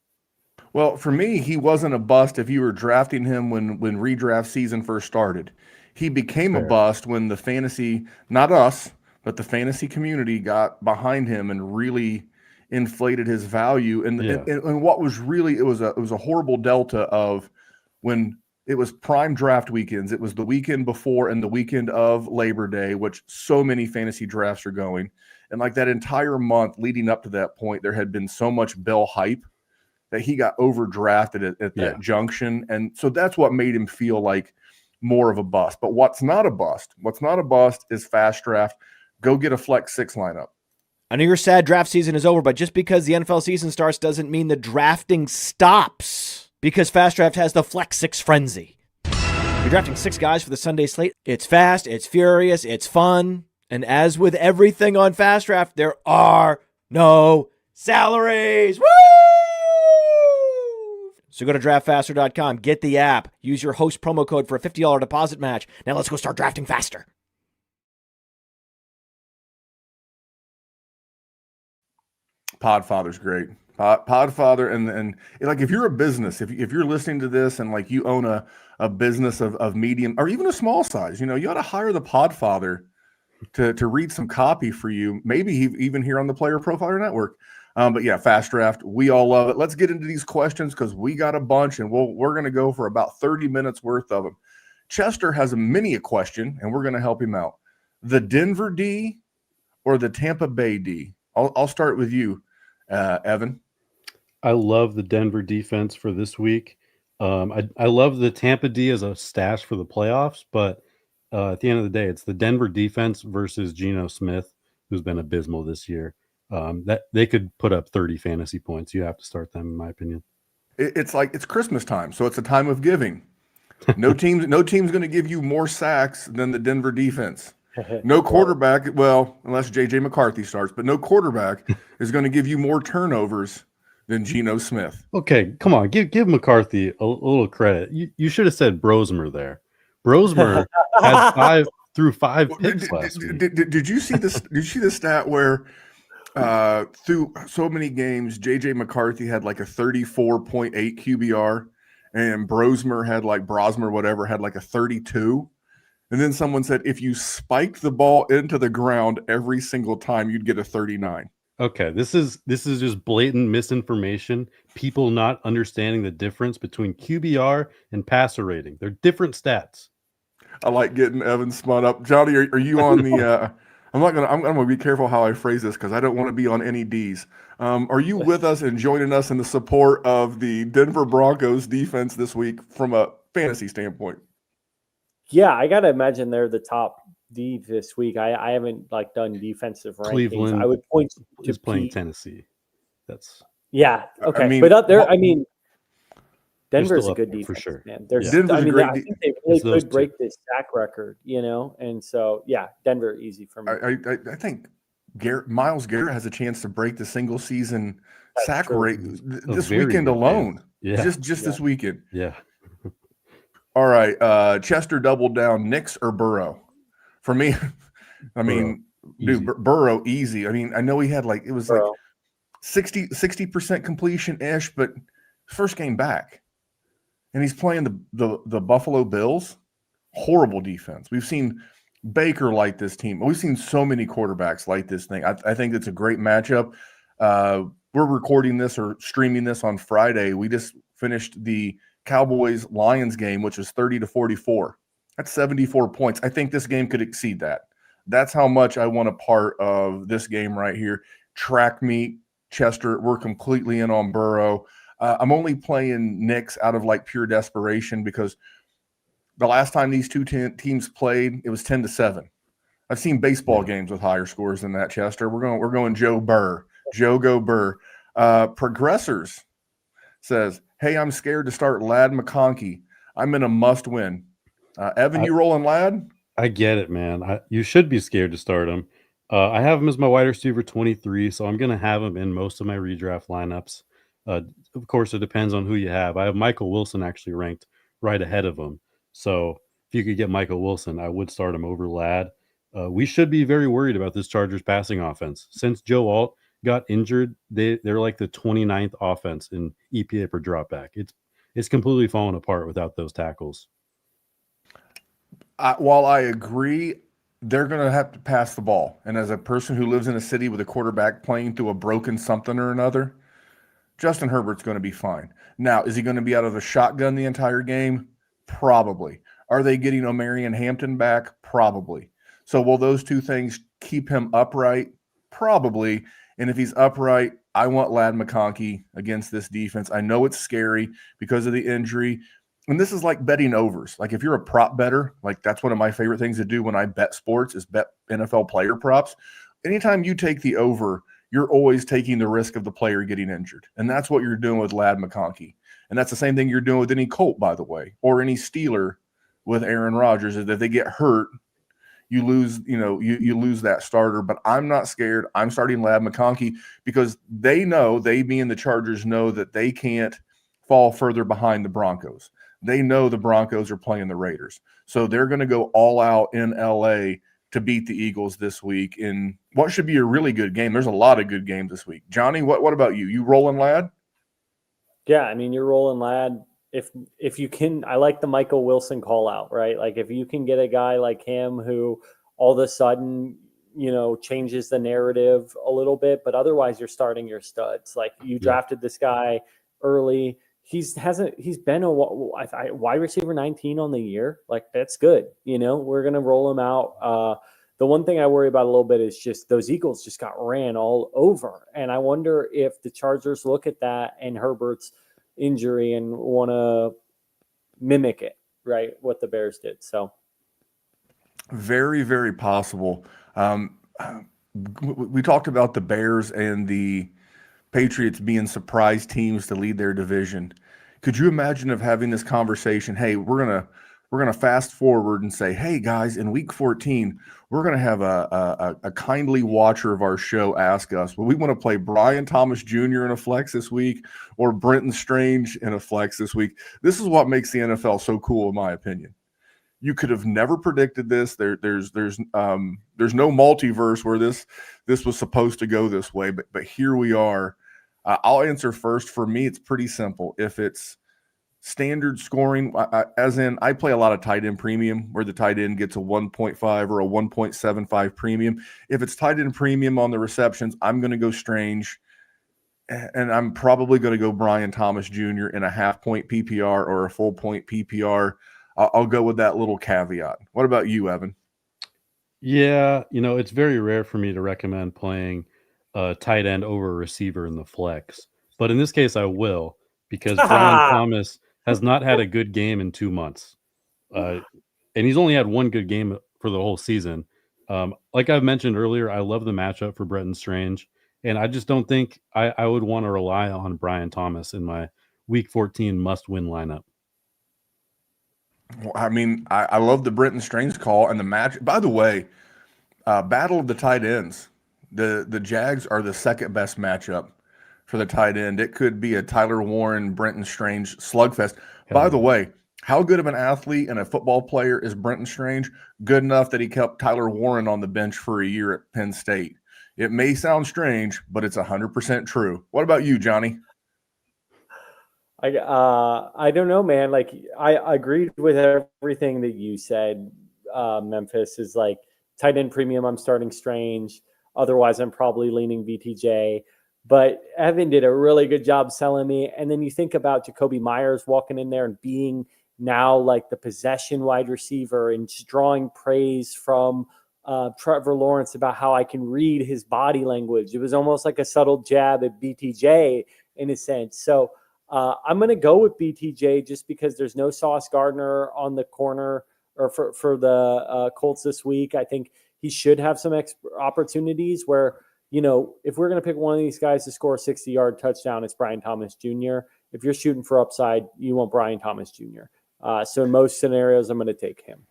Well, for me, he wasn't a bust if you were drafting him when redraft season first started. He became a bust when the fantasy, not us, but the fantasy community got behind him and really inflated his value. And what was really, it was a horrible delta of when it was prime draft weekends. It was the weekend before and the weekend of Labor Day, which so many fantasy drafts are going. And that entire month leading up to that point, there had been so much Bill hype that he got overdrafted at that junction. And so that's what made him feel like more of a bust. But what's not a bust is fast draft. Go get a flex 6 lineup. I know you're sad draft season is over, but just because the NFL season starts doesn't mean the drafting stops, because Fast Draft has the Flex 6 frenzy. You're drafting 6 guys for the Sunday slate. It's fast, it's furious, it's fun. And as with everything on Fast Draft, there are no salaries. Woo! So go to draftfaster.com, get the app, use your host promo code for a $50 deposit match. Now let's go start drafting faster. Podfather's great. Podfather, and if you're a business, if you're listening to this and you own a business of medium or even a small size, you ought to hire the Podfather to read some copy for you, maybe even here on the Player Profiler Network. But yeah, Fast Draft, we all love it. Let's get into these questions because we got a bunch, and we're going to go for about 30 minutes worth of them. Chester has a question, and we're going to help him out. The Denver D or the Tampa Bay D? I'll start with you, Evan. I love the Denver defense for this week. I love the Tampa D as a stash for the playoffs, but at the end of the day, it's the Denver defense versus Geno Smith, who's been abysmal this year. That they could put up 30 fantasy points. You have to start them, in my opinion. It's Christmas time, so it's a time of giving. No team's going to give you more sacks than the Denver defense. No quarterback, well, unless J.J. McCarthy starts, but no quarterback is going to give you more turnovers than Geno Smith. Okay, come on, give McCarthy a little credit. You should have said Brosmer there. Brosmer had 5 picks last week. Did you see this? Did you see the stat where through so many games, J.J. McCarthy had a 34.8 QBR, and Brosmer had a 32. And then someone said, if you spiked the ball into the ground every single time, you'd get a 39. Okay, this is just blatant misinformation. People not understanding the difference between QBR and passer rating. They're different stats. I like getting Evan spun up. Johnny, are you on the? I'm gonna be careful how I phrase this because I don't want to be on any D's. Are you with us and joining us in the support of the Denver Broncos defense this week from a fantasy standpoint? Yeah, I gotta imagine they're the top D this week. I haven't done defensive rankings. Cleveland, I would point to is playing Tennessee. That's okay. Denver's a good defense for sure. Man. Denver's I great. think they really could break this sack record, and so Denver easy for me. I think Myles Garrett has a chance to break the single season sack rate this weekend alone. Yeah, just this weekend. Yeah. All right, Chester doubled down. Knicks or Burrow? For me, Easy. Dude, Burrow, easy. I mean, I know he had like, it was like Bro. 60% completion-ish, but first game back. And he's playing the Buffalo Bills. Horrible defense. We've seen Baker light this team. We've seen so many quarterbacks light this thing. I think it's a great matchup. We're recording this or streaming this on Friday. We just finished the Cowboys-Lions game, which was 30-44. That's 74 points. I think this game could exceed that. That's how much I want a part of this game right here. Track meet, Chester. We're completely in on Burrow. I'm only playing Knicks out of like pure desperation because the last time these two teams played, it was 10-7. I've seen baseball games with higher scores than that, Chester. We're going Joe Burr. Joe go Burr. Progressors says, hey, I'm scared to start Ladd McConkey. I'm in a must-win. Evan, you rolling Ladd? I get it, man. You should be scared to start him. I have him as my wide receiver 23, so I'm going to have him in most of my redraft lineups. Of course, it depends on who you have. I have Michael Wilson actually ranked right ahead of him. So if you could get Michael Wilson, I would start him over Ladd. We should be very worried about this Chargers passing offense. Since Joe Alt got injured, they're like the 29th offense in EPA per dropback. It's completely fallen apart without those tackles. While I agree, they're going to have to pass the ball. And as a person who lives in a city with a quarterback playing through a broken something or another, Justin Herbert's going to be fine. Now, is he going to be out of the shotgun the entire game? Probably. Are they getting Omarion Hampton back? Probably. So will those two things keep him upright? Probably. And if he's upright, I want Ladd McConkey against this defense. I know it's scary because of the injury. And this is like betting overs. Like if you're a prop better, like that's one of my favorite things to do when I bet sports is bet NFL player props. Anytime you take the over, you're always taking the risk of the player getting injured. And that's what you're doing with Ladd McConkey. And that's the same thing you're doing with any Colt, by the way, or any Steeler with Aaron Rodgers, is that if they get hurt, you lose, you lose that starter. But I'm not scared. I'm starting Ladd McConkey because they being the Chargers, know that they can't fall further behind the Broncos. They know the Broncos are playing the Raiders. So they're going to go all out in LA to beat the Eagles this week in what should be a really good game. There's a lot of good games this week. Johnny, what about you? You rolling Ladd? Yeah, I mean, you're rolling Ladd. If you can, I like the Michael Wilson call out, right? Like if you can get a guy like him who all of a sudden, changes the narrative a little bit, but otherwise you're starting your studs. Like you drafted this guy early. He's been a wide receiver 19 on the year. Like that's good. We're going to roll him out. The one thing I worry about a little bit is just those Eagles just got ran all over. And I wonder if the Chargers look at that and Herbert's injury and want to mimic it, right? What the Bears did. So very, very possible. We talked about the Bears and the Patriots being surprise teams to lead their division. Could you imagine of having this conversation? Hey, we're gonna fast forward and say, hey guys, in week 14, we're gonna have a kindly watcher of our show ask us, well, we want to play Brian Thomas Jr. in a flex this week or Brenton Strange in a flex this week. This is what makes the NFL so cool, in my opinion. You could have never predicted this. There's no multiverse where this was supposed to go this way, but here we are. I'll answer first. For me, it's pretty simple. If it's standard scoring, as in I play a lot of tight end premium where the tight end gets a 1.5 or a 1.75 premium. If it's tight end premium on the receptions, I'm going to go Strange, and I'm probably going to go Brian Thomas Jr. in a half-point PPR or a full-point PPR. I'll go with that little caveat. What about you, Evan? Yeah, it's very rare for me to recommend playing a tight end over a receiver in the flex. But in this case, I will, because Brian Thomas has not had a good game in 2 months. And he's only had one good game for the whole season. Like I've mentioned earlier, I love the matchup for Brenton Strange. And I just don't think I would want to rely on Brian Thomas in my Week 14 must-win lineup. I mean, I love the Brenton Strange call and the match. By the way, battle of the tight ends. The Jags are the second best matchup for the tight end. It could be a Tyler Warren, Brenton Strange slugfest. By the way, How good of an athlete and a football player is Brenton Strange? Good enough that he kept Tyler Warren on the bench for a year at Penn State. It may sound strange, but it's 100% true. What about you, Johnny? I don't know, man. Like I agreed with everything that you said. Memphis is like tight end premium. I'm starting Strange. Otherwise, I'm probably leaning BTJ. But Evan did a really good job selling me. And then you think about Jacoby Myers walking in there and being now like the possession wide receiver and just drawing praise from Trevor Lawrence about how I can read his body language. It was almost like a subtle jab at BTJ in a sense. So I'm going to go with BTJ just because there's no Sauce Gardner on the corner or for the Colts this week. I think he should have some opportunities where, you know, if we're going to pick one of these guys to score a 60-yard touchdown, it's Brian Thomas Jr. If you're shooting for upside, you want Brian Thomas Jr. So in most scenarios, I'm going to take him.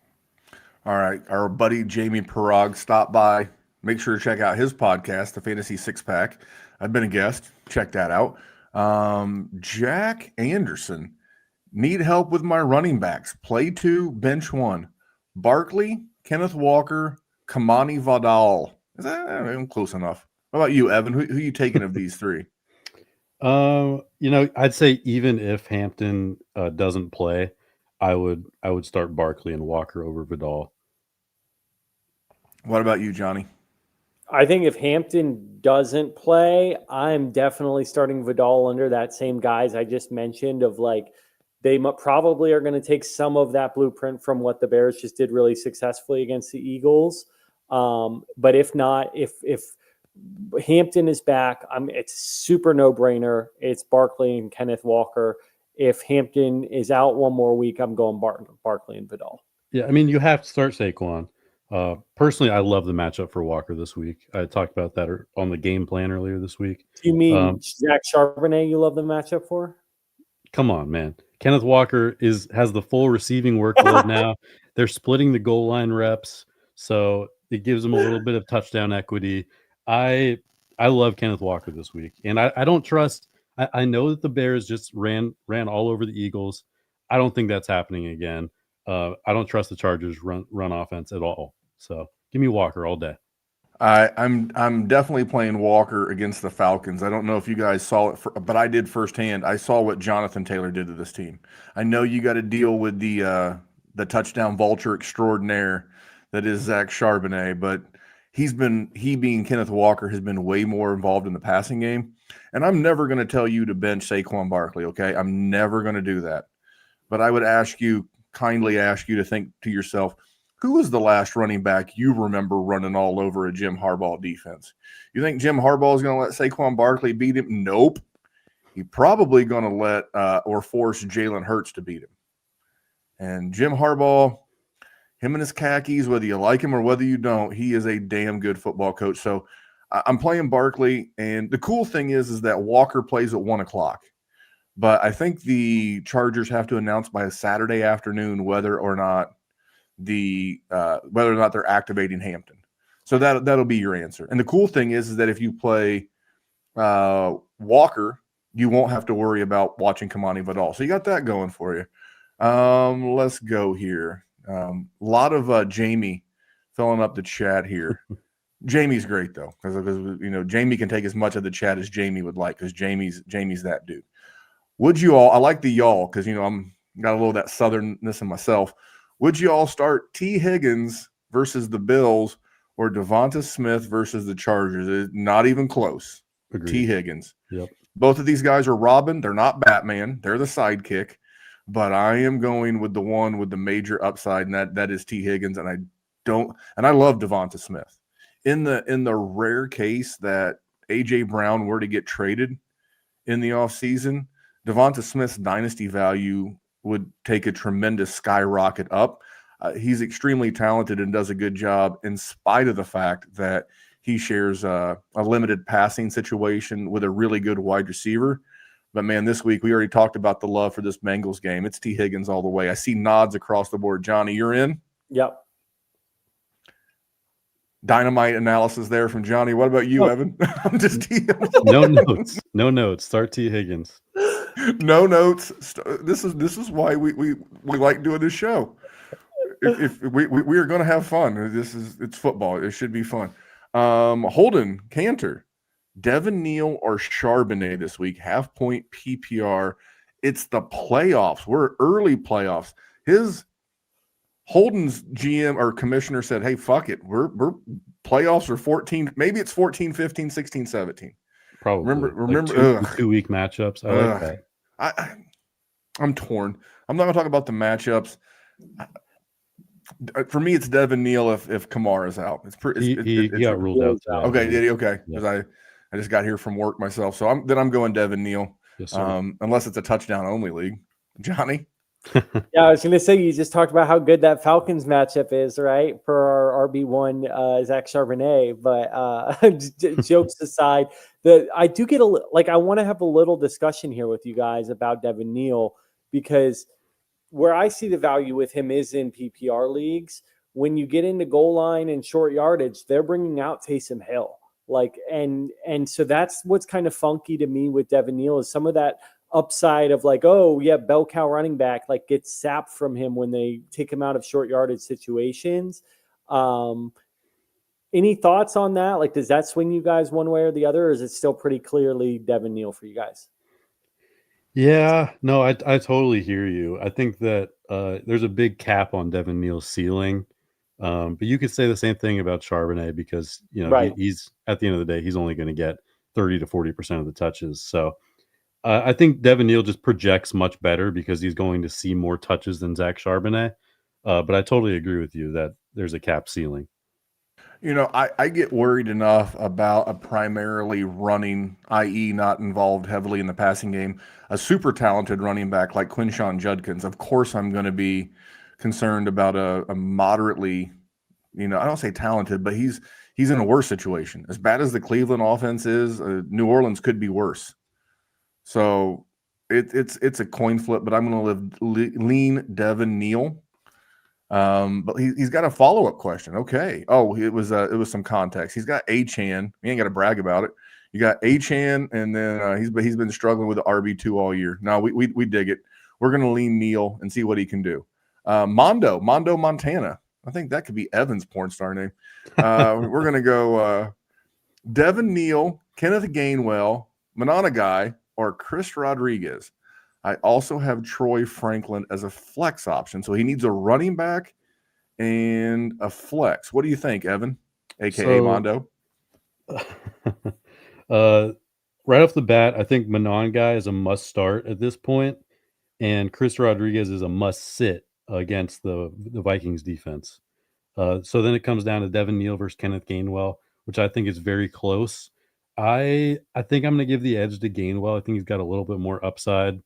All right. Our buddy Jamie Parag stopped by. Make sure to check out his podcast, The Fantasy Six Pack. I've been a guest. Check that out. Jack Anderson. Need help with my running backs. Play 2, bench 1. Barkley, Kenneth Walker, Kamani Vidal. Is that I'm close enough? What about you, Evan? Who are you taking of these 3? You know, I'd say even if Hampton doesn't play, I would start Barkley and Walker over Vidal. What about you, Johnny? I think if Hampton doesn't play, I'm definitely starting Vidal under that same guys I just mentioned of like they probably are going to take some of that blueprint from what the Bears just did really successfully against the Eagles. But if not, if Hampton is back, it's super no-brainer. It's Barkley and Kenneth Walker. If Hampton is out one more week, I'm going Barkley and Vidal. Yeah, I mean, you have to start Saquon. Personally, I love the matchup for Walker this week. I talked about that on the game plan earlier this week. You mean Zach Charbonnet you love the matchup for? Come on, man. Kenneth Walker has the full receiving workload now. They're splitting the goal line reps, so it gives them a little bit of touchdown equity. I love Kenneth Walker this week, and I don't trust. I know that the Bears just ran all over the Eagles. I don't think that's happening again. I don't trust the Chargers run offense at all. So give me Walker all day. I'm definitely playing Walker against the Falcons. I don't know if you guys saw it, but I did firsthand. I saw what Jonathan Taylor did to this team. I know you got to deal with the touchdown vulture extraordinaire that is Zach Charbonnet, but he being Kenneth Walker has been way more involved in the passing game. And I'm never going to tell you to bench Saquon Barkley, okay? I'm never going to do that. But I would kindly ask you to think to yourself, who was the last running back you remember running all over a Jim Harbaugh defense? You think Jim Harbaugh is going to let Saquon Barkley beat him? Nope. He's probably going to let or force Jalen Hurts to beat him. And Jim Harbaugh, him and his khakis, whether you like him or whether you don't, he is a damn good football coach. So I'm playing Barkley, and the cool thing is that Walker plays at 1 o'clock. But I think the Chargers have to announce by a Saturday afternoon whether or not they're activating Hampton. So that'll be your answer. And the cool thing is that if you play Walker, you won't have to worry about watching Kamani Vidal. So you got that going for you. Let's go here. A lot of Jamie filling up the chat here. Jamie's great though, because Jamie can take as much of the chat as Jamie would like, because Jamie's that dude. Would you all? I like the y'all because I'm got a little of that southernness in myself. Would you all start T. Higgins versus the Bills or Devonta Smith versus the Chargers? It's not even close. Agreed. T. Higgins. Yep. Both of these guys are Robin. They're not Batman. They're the sidekick. But I am going with the one with the major upside, and that is T. Higgins. And I love Devonta Smith. In the rare case that A.J. Brown were to get traded in the offseason, Devonta Smith's dynasty value would take a tremendous skyrocket up. He's extremely talented and does a good job in spite of the fact that he shares a limited passing situation with a really good wide receiver. But, man, this week we already talked about the love for this Bengals game. It's T. Higgins all the way. I see nods across the board. Johnny, you're in? Yep. Dynamite analysis there from Johnny. What about you, Evan? I'm just No notes. Start T. Higgins. No notes. This is why we like doing this show. If we are going to have fun. It's football. It should be fun. Holden Cantor, Devin Neal or Charbonnet this week. Half point PPR. It's the playoffs. We're early playoffs. Holden's GM or commissioner said, "Hey, fuck it. We're playoffs are 14. Maybe it's 14, 15, 16, 17." Probably. Remember like 2-week matchups. I like that. I'm torn. I'm not going to talk about the matchups. For me, it's Devin Neal if Kamara's out. He got ruled out today. Okay, did he? Okay, Yeah. because I just got here from work myself, so I'm going Devin Neal. Yes, sir. Unless it's a touchdown only league. Jonny. Yeah, I was going to say, you just talked about how good that Falcons matchup is, right? For our RB1, Zach Charbonnet. But jokes aside, I do get I want to have a little discussion here with you guys about Devin Neal, because where I see the value with him is in PPR leagues. When you get into goal line and short yardage, they're bringing out Taysom Hill. And so that's what's kind of funky to me with Devin Neal, is some of that upside of bell cow running back gets sapped from him when they take him out of short yardage situations. Any thoughts on that? Does that swing you guys one way or the other, or is it still pretty clearly Devin Neal for you guys? Yeah, no, I totally hear you. I think that there's a big cap on Devin Neal's ceiling. But you could say the same thing about Charbonnet, because Right. he's at the end of the day, he's only going to get 30 to 40% of the touches. So I think Devin Neal just projects much better because he's going to see more touches than Zach Charbonnet. But I totally agree with you that there's a cap ceiling. I get worried enough about a primarily running, i.e. not involved heavily in the passing game, a super talented running back like Quinshon Judkins. Of course, I'm going to be concerned about a moderately, I don't say talented, but he's in a worse situation. As bad as the Cleveland offense is, New Orleans could be worse. So it's a coin flip, but I'm going to lean Devin Neal. But he's got a follow-up question. Okay. Oh, it was some context. He's got Achane. He ain't got to brag about it. You got Achane, and then he's been struggling with the RB2 all year. No, we dig it. We're going to lean Neal and see what he can do. Mondo Montana. I think that could be Evan's porn star name. We're going to go Devin Neal, Kenneth Gainwell, Manana Guy, or Chris Rodriguez. I also have Troy Franklin as a flex option. So he needs a running back and a flex. What do you think, Evan, a.k.a. Mondo? Right off the bat, I think Manon Guy is a must start at this point, and Chris Rodriguez is a must sit against the Vikings defense. So then it comes down to Devin Neal versus Kenneth Gainwell, which I think is very close. I think I'm going to give the edge to Gainwell. I think he's got a little bit more upside.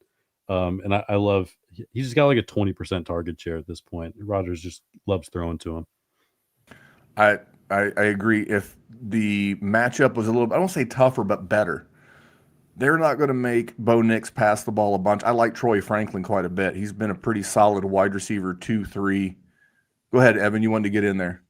And I love, he's just got like a 20% target share at this point. Rodgers just loves throwing to him. I agree. If the matchup was a little, I don't say tougher, but better, they're not going to make Bo Nix pass the ball a bunch. I like Troy Franklin quite a bit. He's been a pretty solid wide receiver 2-3. Go ahead, Evan. You wanted to get in there.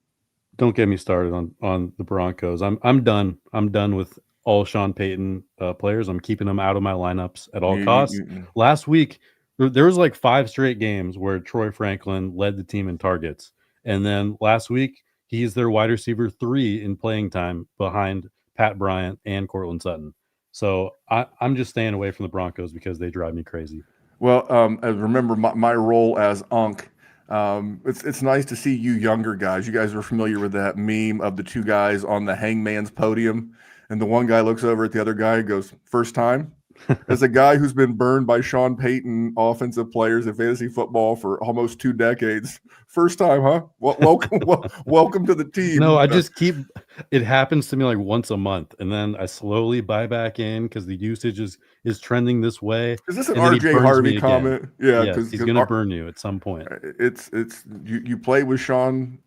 Don't get me started on the Broncos. I'm done. I'm done with all Sean Payton players. I'm keeping them out of my lineups at all costs. Last week, there was like 5 straight games where Troy Franklin led the team in targets. And then last week, he's their wide receiver 3 in playing time behind Pat Bryant and Cortland Sutton. So I'm just staying away from the Broncos because they drive me crazy. Well, remember my role as Unk. It's nice to see you younger guys. You guys are familiar with that meme of the 2 guys on the hangman's podium, and the one guy looks over at the other guy and goes, "First time?" As a guy who's been burned by Sean Payton offensive players in fantasy football for almost 2 decades, first time, huh? Welcome to the team. No, I just it happens to me like once a month, and then I slowly buy back in because the usage is trending this way. Is this an RJ Harvey comment? Yeah, because he's going to burn you at some point. It's you play with Sean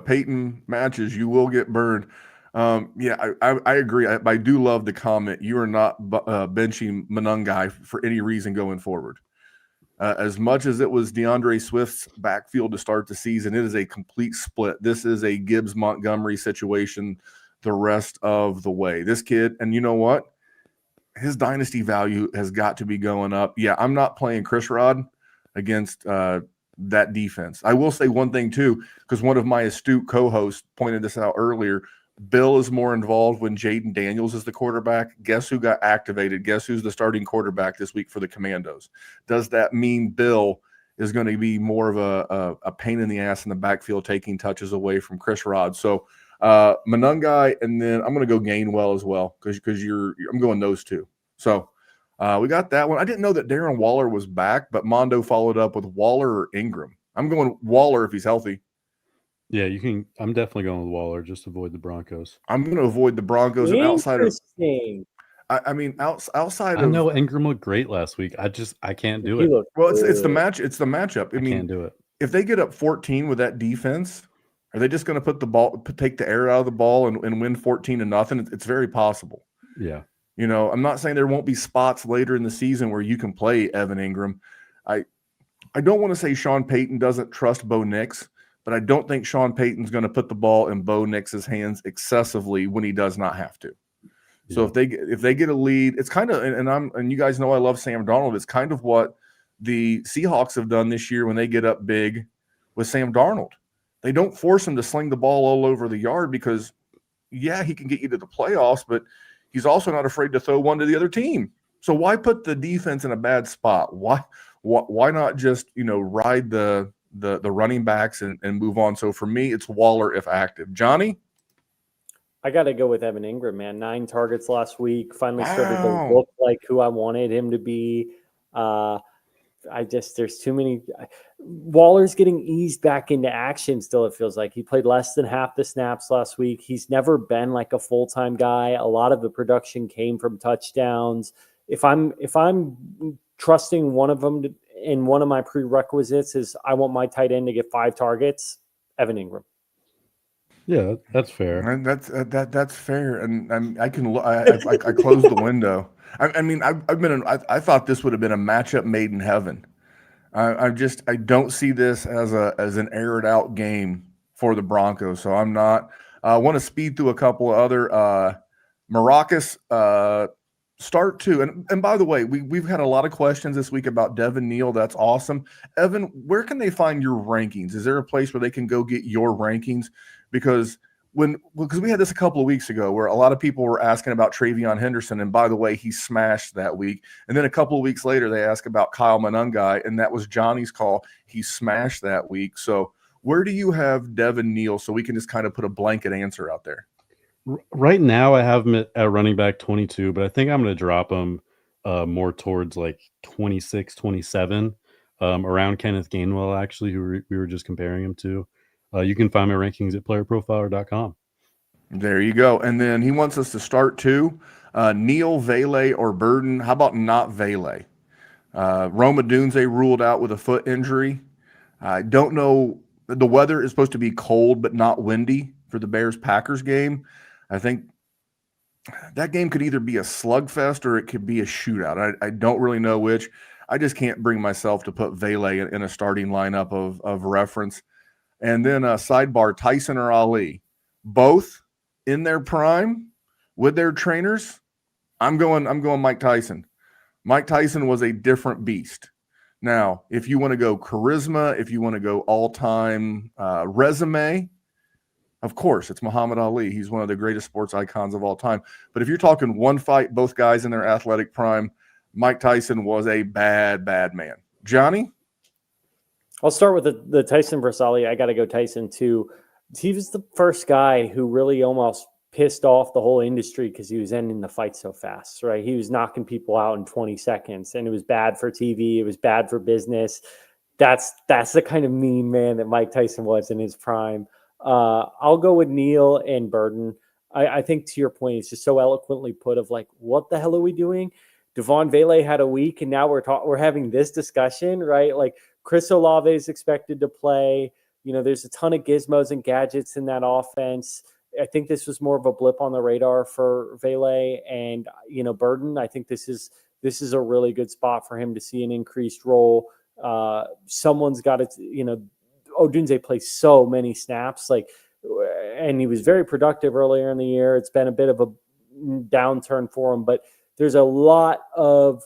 Payton matches, you will get burned. Yeah, I agree. I do love the comment. You are not benching Manungai for any reason going forward. As much as it was DeAndre Swift's backfield to start the season, it is a complete split. This is a Gibbs-Montgomery situation the rest of the way. This kid, and you know what? his dynasty value has got to be going up. Yeah, I'm not playing Chris Rod against that defense. I will say one thing too, because one of my astute co-hosts pointed this out earlier. Bill is more involved when Jaden Daniels is the quarterback. Guess who got activated? Guess who's the starting quarterback this week for the Commandos? Does that mean Bill is going to be more of a pain in the ass in the backfield, taking touches away from Chris Rod? So Monungai, and then I'm going to go Gainwell as well because I'm going those two. So we got that one. I didn't know that Darren Waller was back, but Mondo followed up with Waller or Ingram. I'm going Waller if he's healthy. Yeah, you can. I'm definitely going with Waller. Just avoid the Broncos. I'm going to avoid the Broncos. And outside of, I mean, outside of, I know Ingram looked great last week. I can't do it. Well, it's the match. It's the matchup. I mean, can't do it. If they get up 14 with that defense, are they just going to take the air out of the ball and win 14-0? It's very possible. Yeah. You know, I'm not saying there won't be spots later in the season where you can play Evan Ingram. I don't want to say Sean Payton doesn't trust Bo Nix, but I don't think Sean Payton's going to put the ball in Bo Nix's hands excessively when he does not have to. Yeah. So if they get a lead, it's kind of, and you guys know I love Sam Darnold. It's kind of what the Seahawks have done this year when they get up big with Sam Darnold. They don't force him to sling the ball all over the yard because, yeah, he can get you to the playoffs, but he's also not afraid to throw one to the other team. So why put the defense in a bad spot? Why not just, ride the running backs and move on? So for me, it's Waller if active. Jonny? I got to go with Evan Ingram, man. 9 targets last week. Finally started to look like who I wanted him to be. There's too many. Waller's getting eased back into action still, it feels like. He played less than half the snaps last week. He's never been like a full-time guy. A lot of the production came from touchdowns. If I'm trusting one of them in one of my prerequisites is I want my tight end to get 5 targets, Evan Ingram. Yeah, that's fair. And that's fair. And I closed the window. I thought this would have been a matchup made in heaven. I don't see this as an aired out game for the Broncos. So I'm not. I want to speed through a couple of other Maracas start two. And by the way, we've had a lot of questions this week about Devin Neal. That's awesome. Evan, where can they find your rankings? Is there a place where they can go get your rankings? Because we had this a couple of weeks ago where a lot of people were asking about Travion Henderson, and by the way, he smashed that week. And then a couple of weeks later, they asked about Kyle Monungai, and that was Johnny's call. He smashed that week. So where do you have Devin Neal so we can just kind of put a blanket answer out there? Right now, I have him at running back 22, but I think I'm going to drop him more towards like 26, 27, around Kenneth Gainwell, actually, who we were just comparing him to. You can find my rankings at playerprofiler.com. There you go. And then he wants us to start too. Neal, Vele, or Burden. How about not Vele? Roma Dunze ruled out with a foot injury. I don't know. The weather is supposed to be cold but not windy for the Bears-Packers game. I think that game could either be a slugfest or it could be a shootout. I don't really know which. I just can't bring myself to put Vele in a starting lineup of reference. And then sidebar, Tyson or Ali, both in their prime with their trainers. I'm going Mike Tyson. Mike Tyson was a different beast. Now, if you want to go charisma, if you want to go all-time resume, of course, it's Muhammad Ali. He's one of the greatest sports icons of all time. But if you're talking one fight, both guys in their athletic prime, Mike Tyson was a bad, bad man. Jonny? I'll start with the Tyson versus Ali. I got to go Tyson too. He was the first guy who really almost pissed off the whole industry because he was ending the fight so fast, right? He was knocking people out in 20 seconds, and it was bad for TV. It was bad for business. That's the kind of mean man that Mike Tyson was in his prime. I'll go with Neal and Burden. I think to your point, it's just so eloquently put of like, what the hell are we doing? Devon Vele had a week, and now we're having this discussion, right? Like, Chris Olave is expected to play. There's a ton of gizmos and gadgets in that offense. I think this was more of a blip on the radar for Vele and, Burden. I think this is a really good spot for him to see an increased role. Someone's got to, Odunze plays so many snaps, and he was very productive earlier in the year. It's been a bit of a downturn for him, but there's a lot of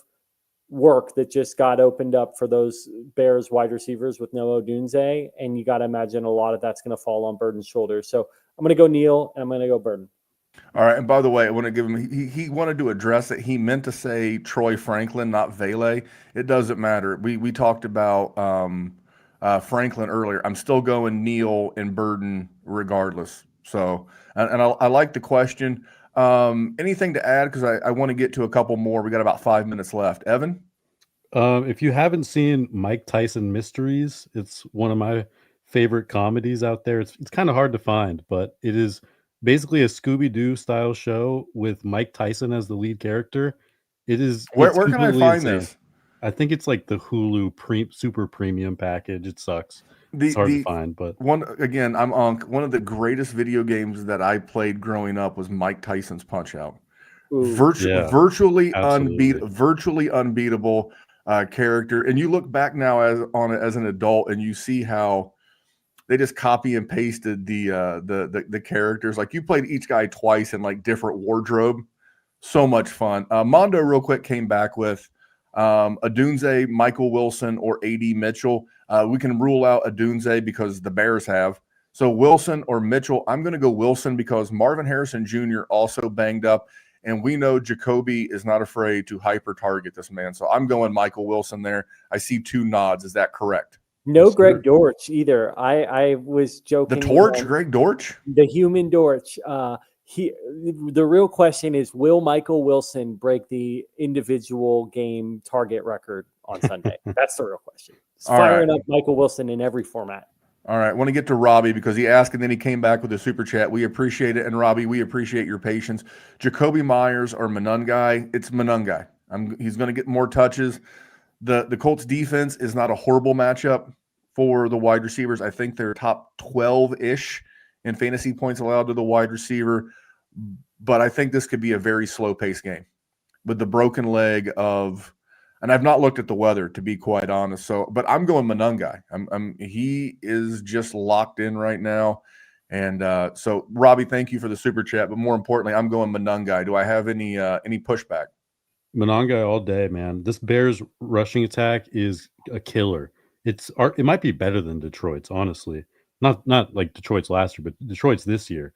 work that just got opened up for those Bears wide receivers with no Odunze, and you got to imagine a lot of that's going to fall on Burton's shoulders. So I'm going to go Neal, and I'm going to go Burton. All right, and by the way, I want to give him. He wanted to address it. He meant to say Troy Franklin, not Vele. It doesn't matter. We talked about Franklin earlier. I'm still going Neal and Burton regardless. So, and I like the question. Anything to add? Because I want to get to a couple more. We got about 5 minutes left. Evan? If you haven't seen Mike Tyson Mysteries, it's one of my favorite comedies out there. It's kind of hard to find, but it is basically a Scooby-Doo style show with Mike Tyson as the lead character. Where can I find this? I think it's like the Hulu super premium package. It sucks. It's hard to find, but one of the greatest video games that I played growing up was Mike Tyson's Punch-Out. Virtually unbeatable character. And you look back now as an adult, and you see how they just copy and pasted the characters. Like, you played each guy twice in like different wardrobe. So much fun. Mondo real quick came back with Odunze, Michael Wilson, or A.D. Mitchell. We can rule out Odunze because the Bears have. So Wilson or Mitchell. I'm going to go Wilson because Marvin Harrison Jr. also banged up, and we know Jacoby is not afraid to hyper target this man. So I'm going Michael Wilson there. I see 2 nods. Is that correct? No, Greg Dortch either. I was joking. The Torch, Greg Dortch, the human Dortch. The real question is, will Michael Wilson break the individual game target record on Sunday? That's the real question. It's firing up Michael Wilson in every format. All right. I want to get to Robbie because he asked and then he came back with a super chat. We appreciate it. And Robbie, we appreciate your patience. Jacoby Myers or Monungai? It's Monungai. He's going to get more touches. The Colts defense is not a horrible matchup for the wide receivers. I think they're top 12-ish in fantasy points allowed to the wide receiver. But I think this could be a very slow-paced game with the broken leg of – and I've not looked at the weather, to be quite honest. So, but I'm going Monungai. He is just locked in right now. And so, Robbie, thank you for the super chat. But more importantly, I'm going Monungai. Do I have any pushback? Monungai all day, man. This Bears rushing attack is a killer. It might be better than Detroit's, honestly. Not like Detroit's last year, but Detroit's this year.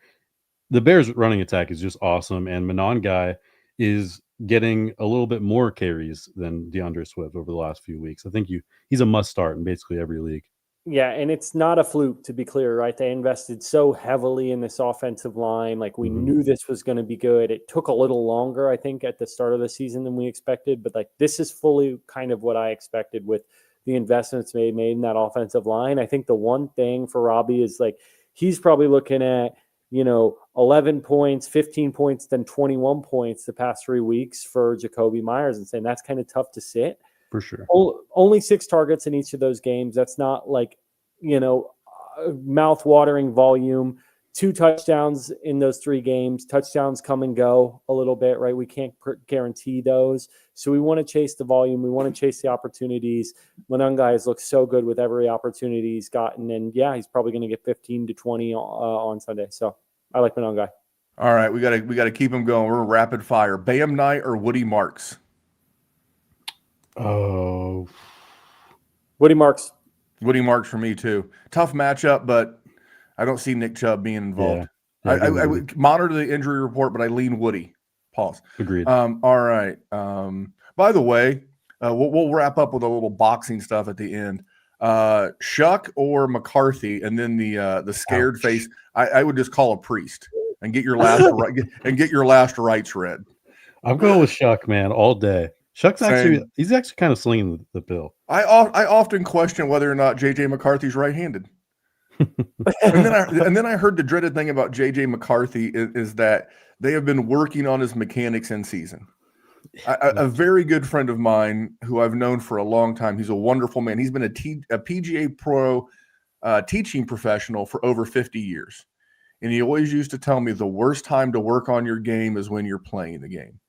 The Bears running attack is just awesome, and Monungai is getting a little bit more carries than DeAndre Swift over the last few weeks. I think he's a must start in basically every league. Yeah, and it's not a fluke, to be clear, right? They invested so heavily in this offensive line. Like, we knew this was going to be good. It took a little longer, I think, at the start of the season than we expected. But, like, this is fully kind of what I expected with the investments made in that offensive line. I think the one thing for Robbie is, like, he's probably looking at, 11 points, 15 points, then 21 points the past 3 weeks for Jacoby Myers and saying that's kind of tough to sit. For sure. Only 6 targets in each of those games. That's not like, mouth-watering volume. 2 touchdowns in those 3 games. Touchdowns come and go a little bit, right? We can't guarantee those. So we want to chase the volume. We want to chase the opportunities. Monungai has looked so good with every opportunity he's gotten. And, yeah, he's probably going to get 15 to 20 on Sunday. So I like Monungai. All right, we gotta keep him going. We're rapid fire. Bam Knight or Woody Marks? Oh, Woody Marks. Woody Marks for me too. Tough matchup, but I don't see Nick Chubb being involved. Yeah, I would monitor the injury report, but I lean Woody. Pause. Agreed. All right. By the way, we'll wrap up with a little boxing stuff at the end. Shuck or McCarthy, and then the scared face. I would just call a priest and get your last rites read. I'm going with Shuck, man, all day. Shuck's he's actually kind of slinging the bill. I often question whether or not JJ McCarthy's right-handed. and then I heard the dreaded thing about JJ McCarthy is that they have been working on his mechanics in season. A very good friend of mine who I've known for a long time. He's a wonderful man. He's been a PGA Pro teaching professional for over 50 years. And he always used to tell me the worst time to work on your game is when you're playing the game.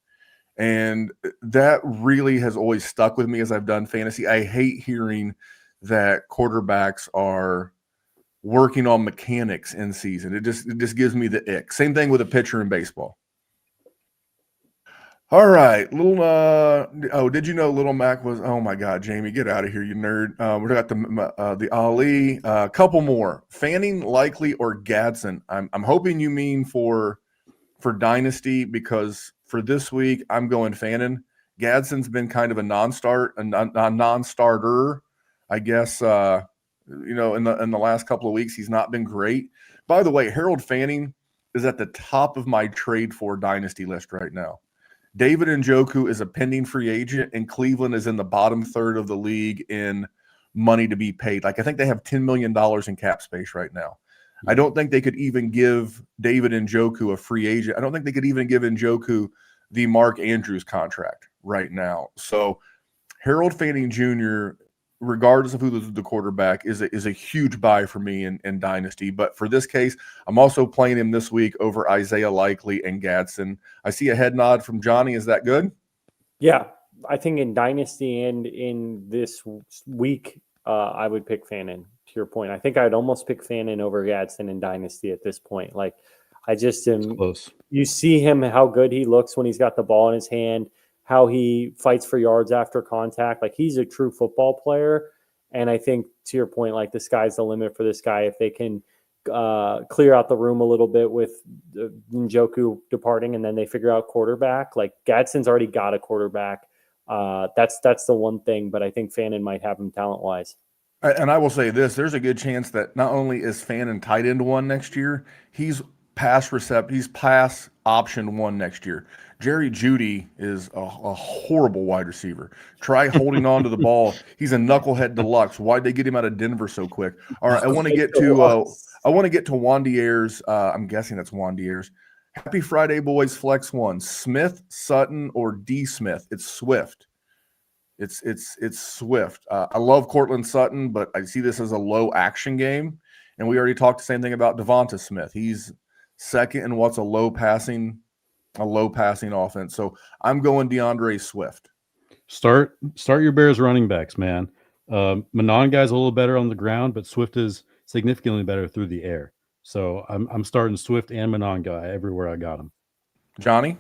And that really has always stuck with me as I've done fantasy. I hate hearing that quarterbacks are working on mechanics in season. It just gives me the ick. Same thing with a pitcher in baseball. All right, little. Oh, did you know Little Mac was? Oh my God, Jamie, get out of here, you nerd. We got the Ali. A couple more. Fanning, Likely, or Gadsden. I'm hoping you mean for Dynasty, because for this week I'm going Fanning. Gadsden's been kind of a non-starter, I guess. In the last couple of weeks he's not been great. By the way, Harold Fanning is at the top of my trade for Dynasty list right now. David Njoku is a pending free agent, and Cleveland is in the bottom third of the league in money to be paid. Like, I think they have $10 million in cap space right now. I don't think they could even give David Njoku a free agent. I don't think they could even give Njoku the Mark Andrews contract right now. So Harold Fanning Jr., regardless of who the quarterback is a huge buy for me in Dynasty. But for this case, I'm also playing him this week over Isaiah Likely and Gadsden. I see a head nod from Jonny. Is that good? Yeah, I think in Dynasty and in this week, I would pick Fannin. To your point, I think I'd almost pick Fannin over Gadsden in Dynasty at this point. Like, I just am Close. You see him, how good he looks when he's got the ball in his hand, how he fights for yards after contact. Like, he's a true football player. And I think, to your point, like, the sky's the limit for this guy. If they can clear out the room a little bit with Njoku departing, and then they figure out quarterback. Like, Gadsden's already got a quarterback. That's the one thing, but I think Fannin might have him talent-wise. And I will say this, there's a good chance that not only is Fannin tight end one next year, he's pass option one next year. Jerry Jeudy is a horrible wide receiver. Try holding on to the ball. He's a knucklehead deluxe. Why'd they get him out of Denver so quick? All right, I want to get to Wandier's. I'm guessing that's Wandier's. Happy Friday, boys. Flex one. Smith, Sutton, or D. Smith? It's Swift. It's Swift. I love Cortland Sutton, but I see this as a low action game. And we already talked the same thing about Devonta Smith. He's second in what's a low passing offense. So I'm going DeAndre Swift. Start your Bears running backs, man. Manon guy's a little better on the ground, but Swift is significantly better through the air. So I'm starting Swift and Manon guy everywhere I got him. Jonny?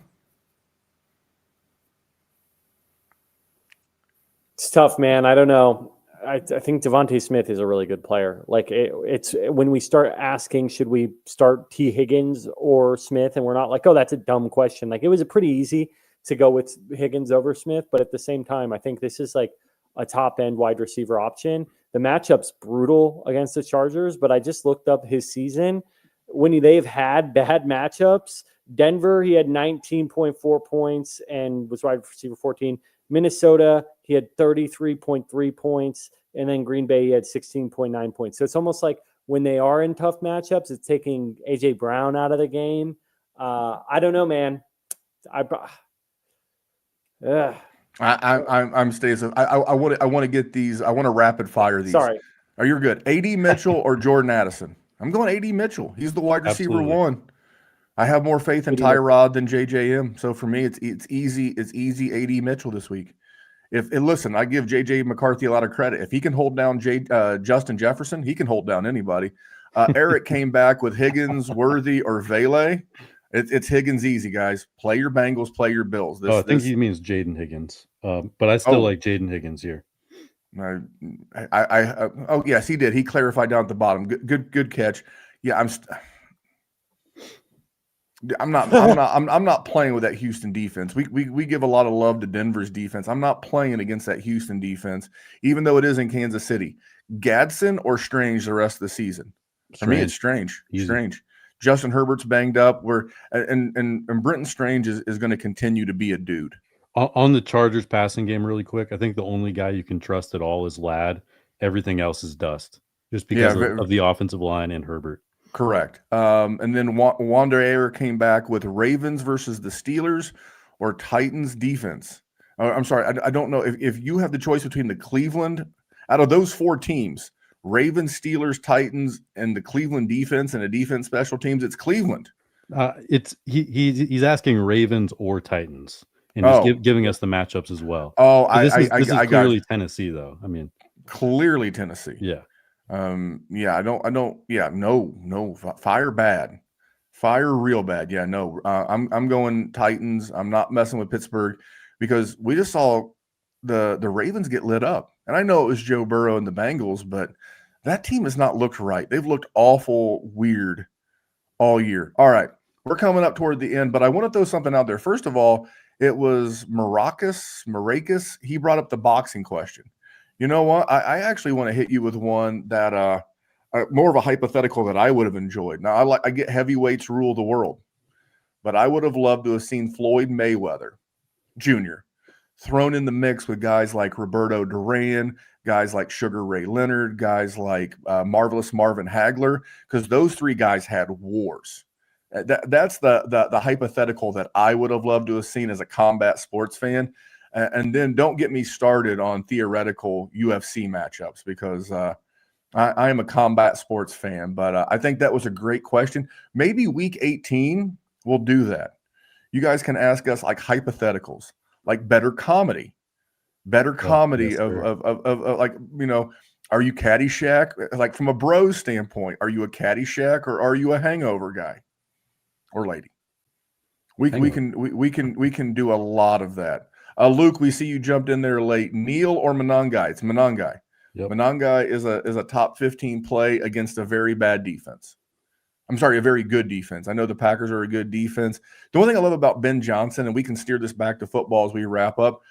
It's tough, man. I don't know. I think Devontae Smith is a really good player. Like, it's when we start asking, should we start T. Higgins or Smith? And we're not like, oh, that's a dumb question. Like, it was pretty easy to go with Higgins over Smith. But at the same time, I think this is like a top end wide receiver option. The matchup's brutal against the Chargers, but I just looked up his season. When they've had bad matchups, Denver, he had 19.4 points and was wide receiver 14. Minnesota, he had 33.3 points, and then Green Bay, he had 16.9 points. So it's almost like when they are in tough matchups, it's taking A.J. Brown out of the game. I don't know, man. I'm Stace. I want to get these. I want to rapid fire these. Sorry. Are you good? A.D. Mitchell or Jordan Addison? I'm going A.D. Mitchell. He's the wide receiver Absolutely. one. I have more faith in Tyrod than JJM. So for me, it's easy. It's easy. A.D. Mitchell this week. Listen, I give JJ McCarthy a lot of credit. If he can hold down Justin Jefferson, he can hold down anybody. Eric came back with Higgins, Worthy, or Vele. It's Higgins easy, guys. Play your Bengals, play your Bills. I think he means Jaden Higgins, but I still like Jaden Higgins here. Oh yes, he did. He clarified down at the bottom. Good catch. Yeah, I'm not playing with that Houston defense. We give a lot of love to Denver's defense. I'm not playing against that Houston defense, even though it is in Kansas City. Gadsden or Strange the rest of the season? For me, it's Strange. Easy. Strange. Justin Herbert's banged up. And Brenton Strange is going to continue to be a dude. On the Chargers passing game, really quick, I think the only guy you can trust at all is Ladd. Everything else is dust, just because of the offensive line and Herbert. Correct. And then Wander came back with Ravens versus the Steelers or Titans defense. I'm sorry. I don't know if you have the choice between the Cleveland, out of those four teams, Ravens, Steelers, Titans, and the Cleveland defense and a defense special teams, it's Cleveland. He's asking Ravens or Titans and just giving us the matchups as well. Oh, so this is clearly Tennessee, though. I mean, clearly Tennessee. Yeah. No. Fire bad. Fire real bad. Yeah, no. I'm going Titans. I'm not messing with Pittsburgh because we just saw the Ravens get lit up. And I know it was Joe Burrow and the Bengals, but that team has not looked right. They've looked awful weird all year. All right. We're coming up toward the end, but I want to throw something out there. First of all, it was Maracus. He brought up the boxing question. You know what? I actually want to hit you with one that more of a hypothetical that I would have enjoyed. Now, I get heavyweights rule the world, but I would have loved to have seen Floyd Mayweather Jr. thrown in the mix with guys like Roberto Duran, guys like Sugar Ray Leonard, guys like Marvelous Marvin Hagler, because those three guys had wars. That's the hypothetical that I would have loved to have seen as a combat sports fan. And then don't get me started on theoretical UFC matchups because I am a combat sports fan. But I think that was a great question. Maybe week 18 we'll do that. You guys can ask us like hypotheticals, like better comedy Yes, of like, you know, are you Caddyshack? Like from a bro standpoint, are you a Caddyshack or are you a Hangover guy or lady? We can do a lot of that. Luke, we see you jumped in there late. Neil or Monangai? It's Monangai. Yep. Monangai is a top 15 play against a very bad defense. I'm sorry, a very good defense. I know the Packers are a good defense. The one thing I love about Ben Johnson, and we can steer this back to football as we wrap up,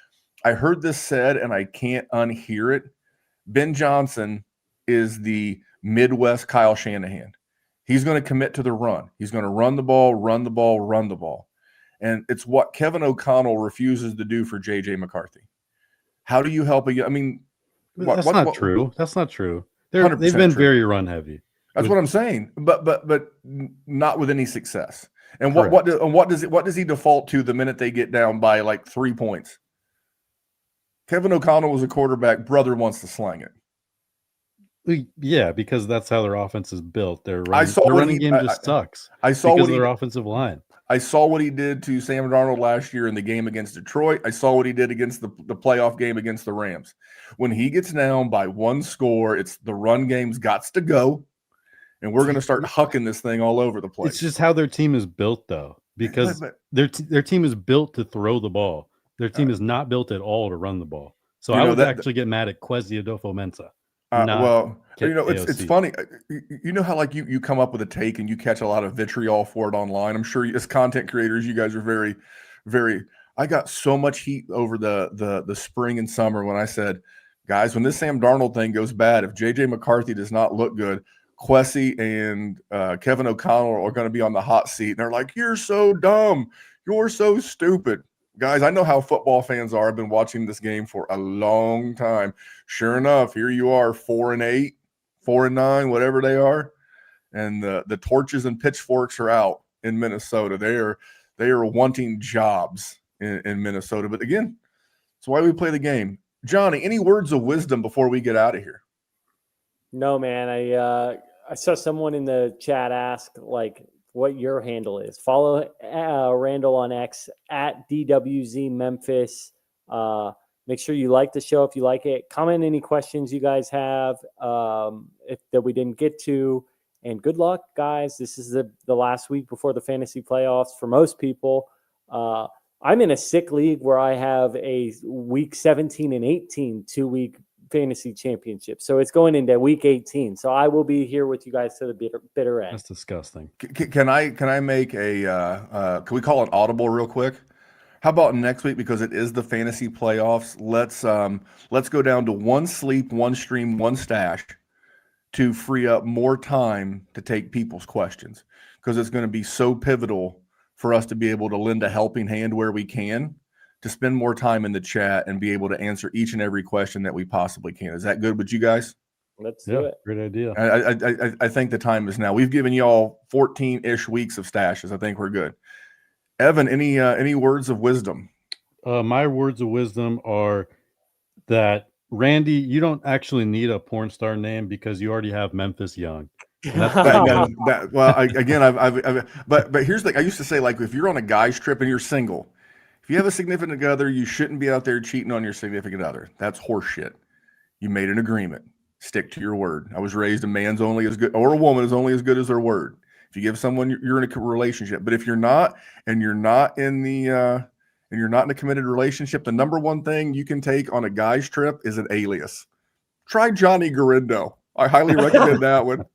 I heard this said, and I can't unhear it. Ben Johnson is the Midwest Kyle Shanahan. He's going to commit to the run. He's going to run the ball, run the ball, run the ball. And it's what Kevin O'Connell refuses to do for J.J. McCarthy. How do you help I mean, that's not true. That's not true. They've been true. Very run heavy. That's what I'm saying, but not with any success. And what does he default to the minute they get down by like 3 points? Kevin O'Connell was a quarterback. Brother wants to slang it. Yeah, because that's how their offense is built. Their running game just sucks. I saw because of their offensive line. I saw what he did to Sam Darnold last year in the game against Detroit. I saw what he did against the playoff game against the Rams. When he gets down by one score, it's the run game's gots to go, and we're going to start hucking this thing all over the place. It's just how their team is built, though, because their team is built to throw the ball. Their team is not built at all to run the ball. So I would actually get mad at Kwesi Adolfo-Mensah. It's funny. You know how like you come up with a take and you catch a lot of vitriol for it online. I'm sure as content creators, you guys are very, very. I got so much heat over the spring and summer when I said, guys, when this Sam Darnold thing goes bad, if J.J. McCarthy does not look good, Kwesi and Kevin O'Connell are going to be on the hot seat. And they're like, you're so dumb. You're so stupid. Guys, I know how football fans are. I've been watching this game for a long time. Sure enough, here you are, 4-8, 4-9, whatever they are, and the torches and pitchforks are out in Minnesota. They are wanting jobs in Minnesota. But again, that's why we play the game. Jonny, any words of wisdom before we get out of here? No, man. I saw someone in the chat ask like what your handle is. Follow Randall on X at DWZ Memphis. Make sure you like the show if you like it. Comment any questions you guys have if that we didn't get to. And good luck, guys. This is the last week before the fantasy playoffs for most people. I'm in a sick league where I have a week 17 and 18 2-week fantasy championship. So it's going into week 18. So I will be here with you guys to the bitter end. That's disgusting. Can I make can we call it audible real quick? How about next week, because it is the fantasy playoffs, let's go down to one sleep, one stream, one stash to free up more time to take people's questions, because it's going to be so pivotal for us to be able to lend a helping hand where we can, to spend more time in the chat and be able to answer each and every question that we possibly can. Is that good with you guys? Let's do it. Great idea. I think the time is now. We've given you all 14-ish weeks of stashes. I think we're good. Evan, any words of wisdom? My words of wisdom are that, Randy, you don't actually need a porn star name because you already have Memphis Young. But here's the thing. I used to say, like, if you're on a guy's trip and you're single, if you have a significant other, you shouldn't be out there cheating on your significant other. That's horseshit. You made an agreement. Stick to your word. I was raised a man's only as good, or a woman is only as good as their word. If you give someone, you're in a relationship. But if you're not, and you're not in the and you're not in a committed relationship, the number one thing you can take on a guy's trip is an alias. Try Johnny Guerendo. I highly recommend that one.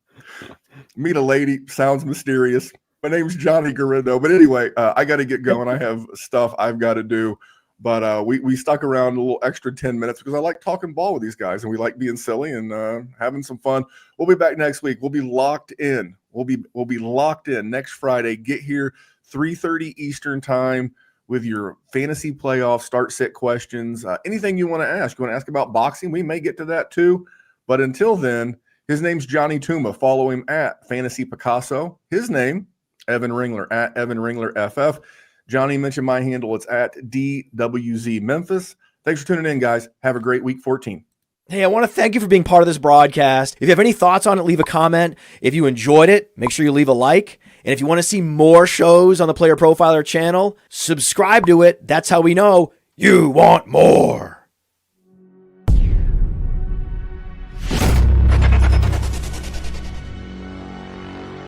Meet a lady, sounds mysterious. My name's Johnny Guerendo. But anyway, I got to get going. I have stuff I've got to do. But we stuck around a little extra 10 minutes because I like talking ball with these guys, and we like being silly and having some fun. We'll be back next week. We'll be locked in. We'll be locked in next Friday. Get here 3:30 Eastern time with your fantasy playoff start-sit questions. Anything you want to ask. You want to ask about boxing? We may get to that too. But until then, his name's Johnny Tuma. Follow him at Fantasy Picasso. His name, Evan Ringler, at Evan Ringler FF. Johnny mentioned my handle. It's at DWZ Memphis. Thanks for tuning in, guys. Have a great week 14. Hey, I want to thank you for being part of this broadcast. If you have any thoughts on it, leave a comment. If you enjoyed it, make sure you leave a like. And if you want to see more shows on the Player Profiler channel, subscribe to it. That's how we know you want more.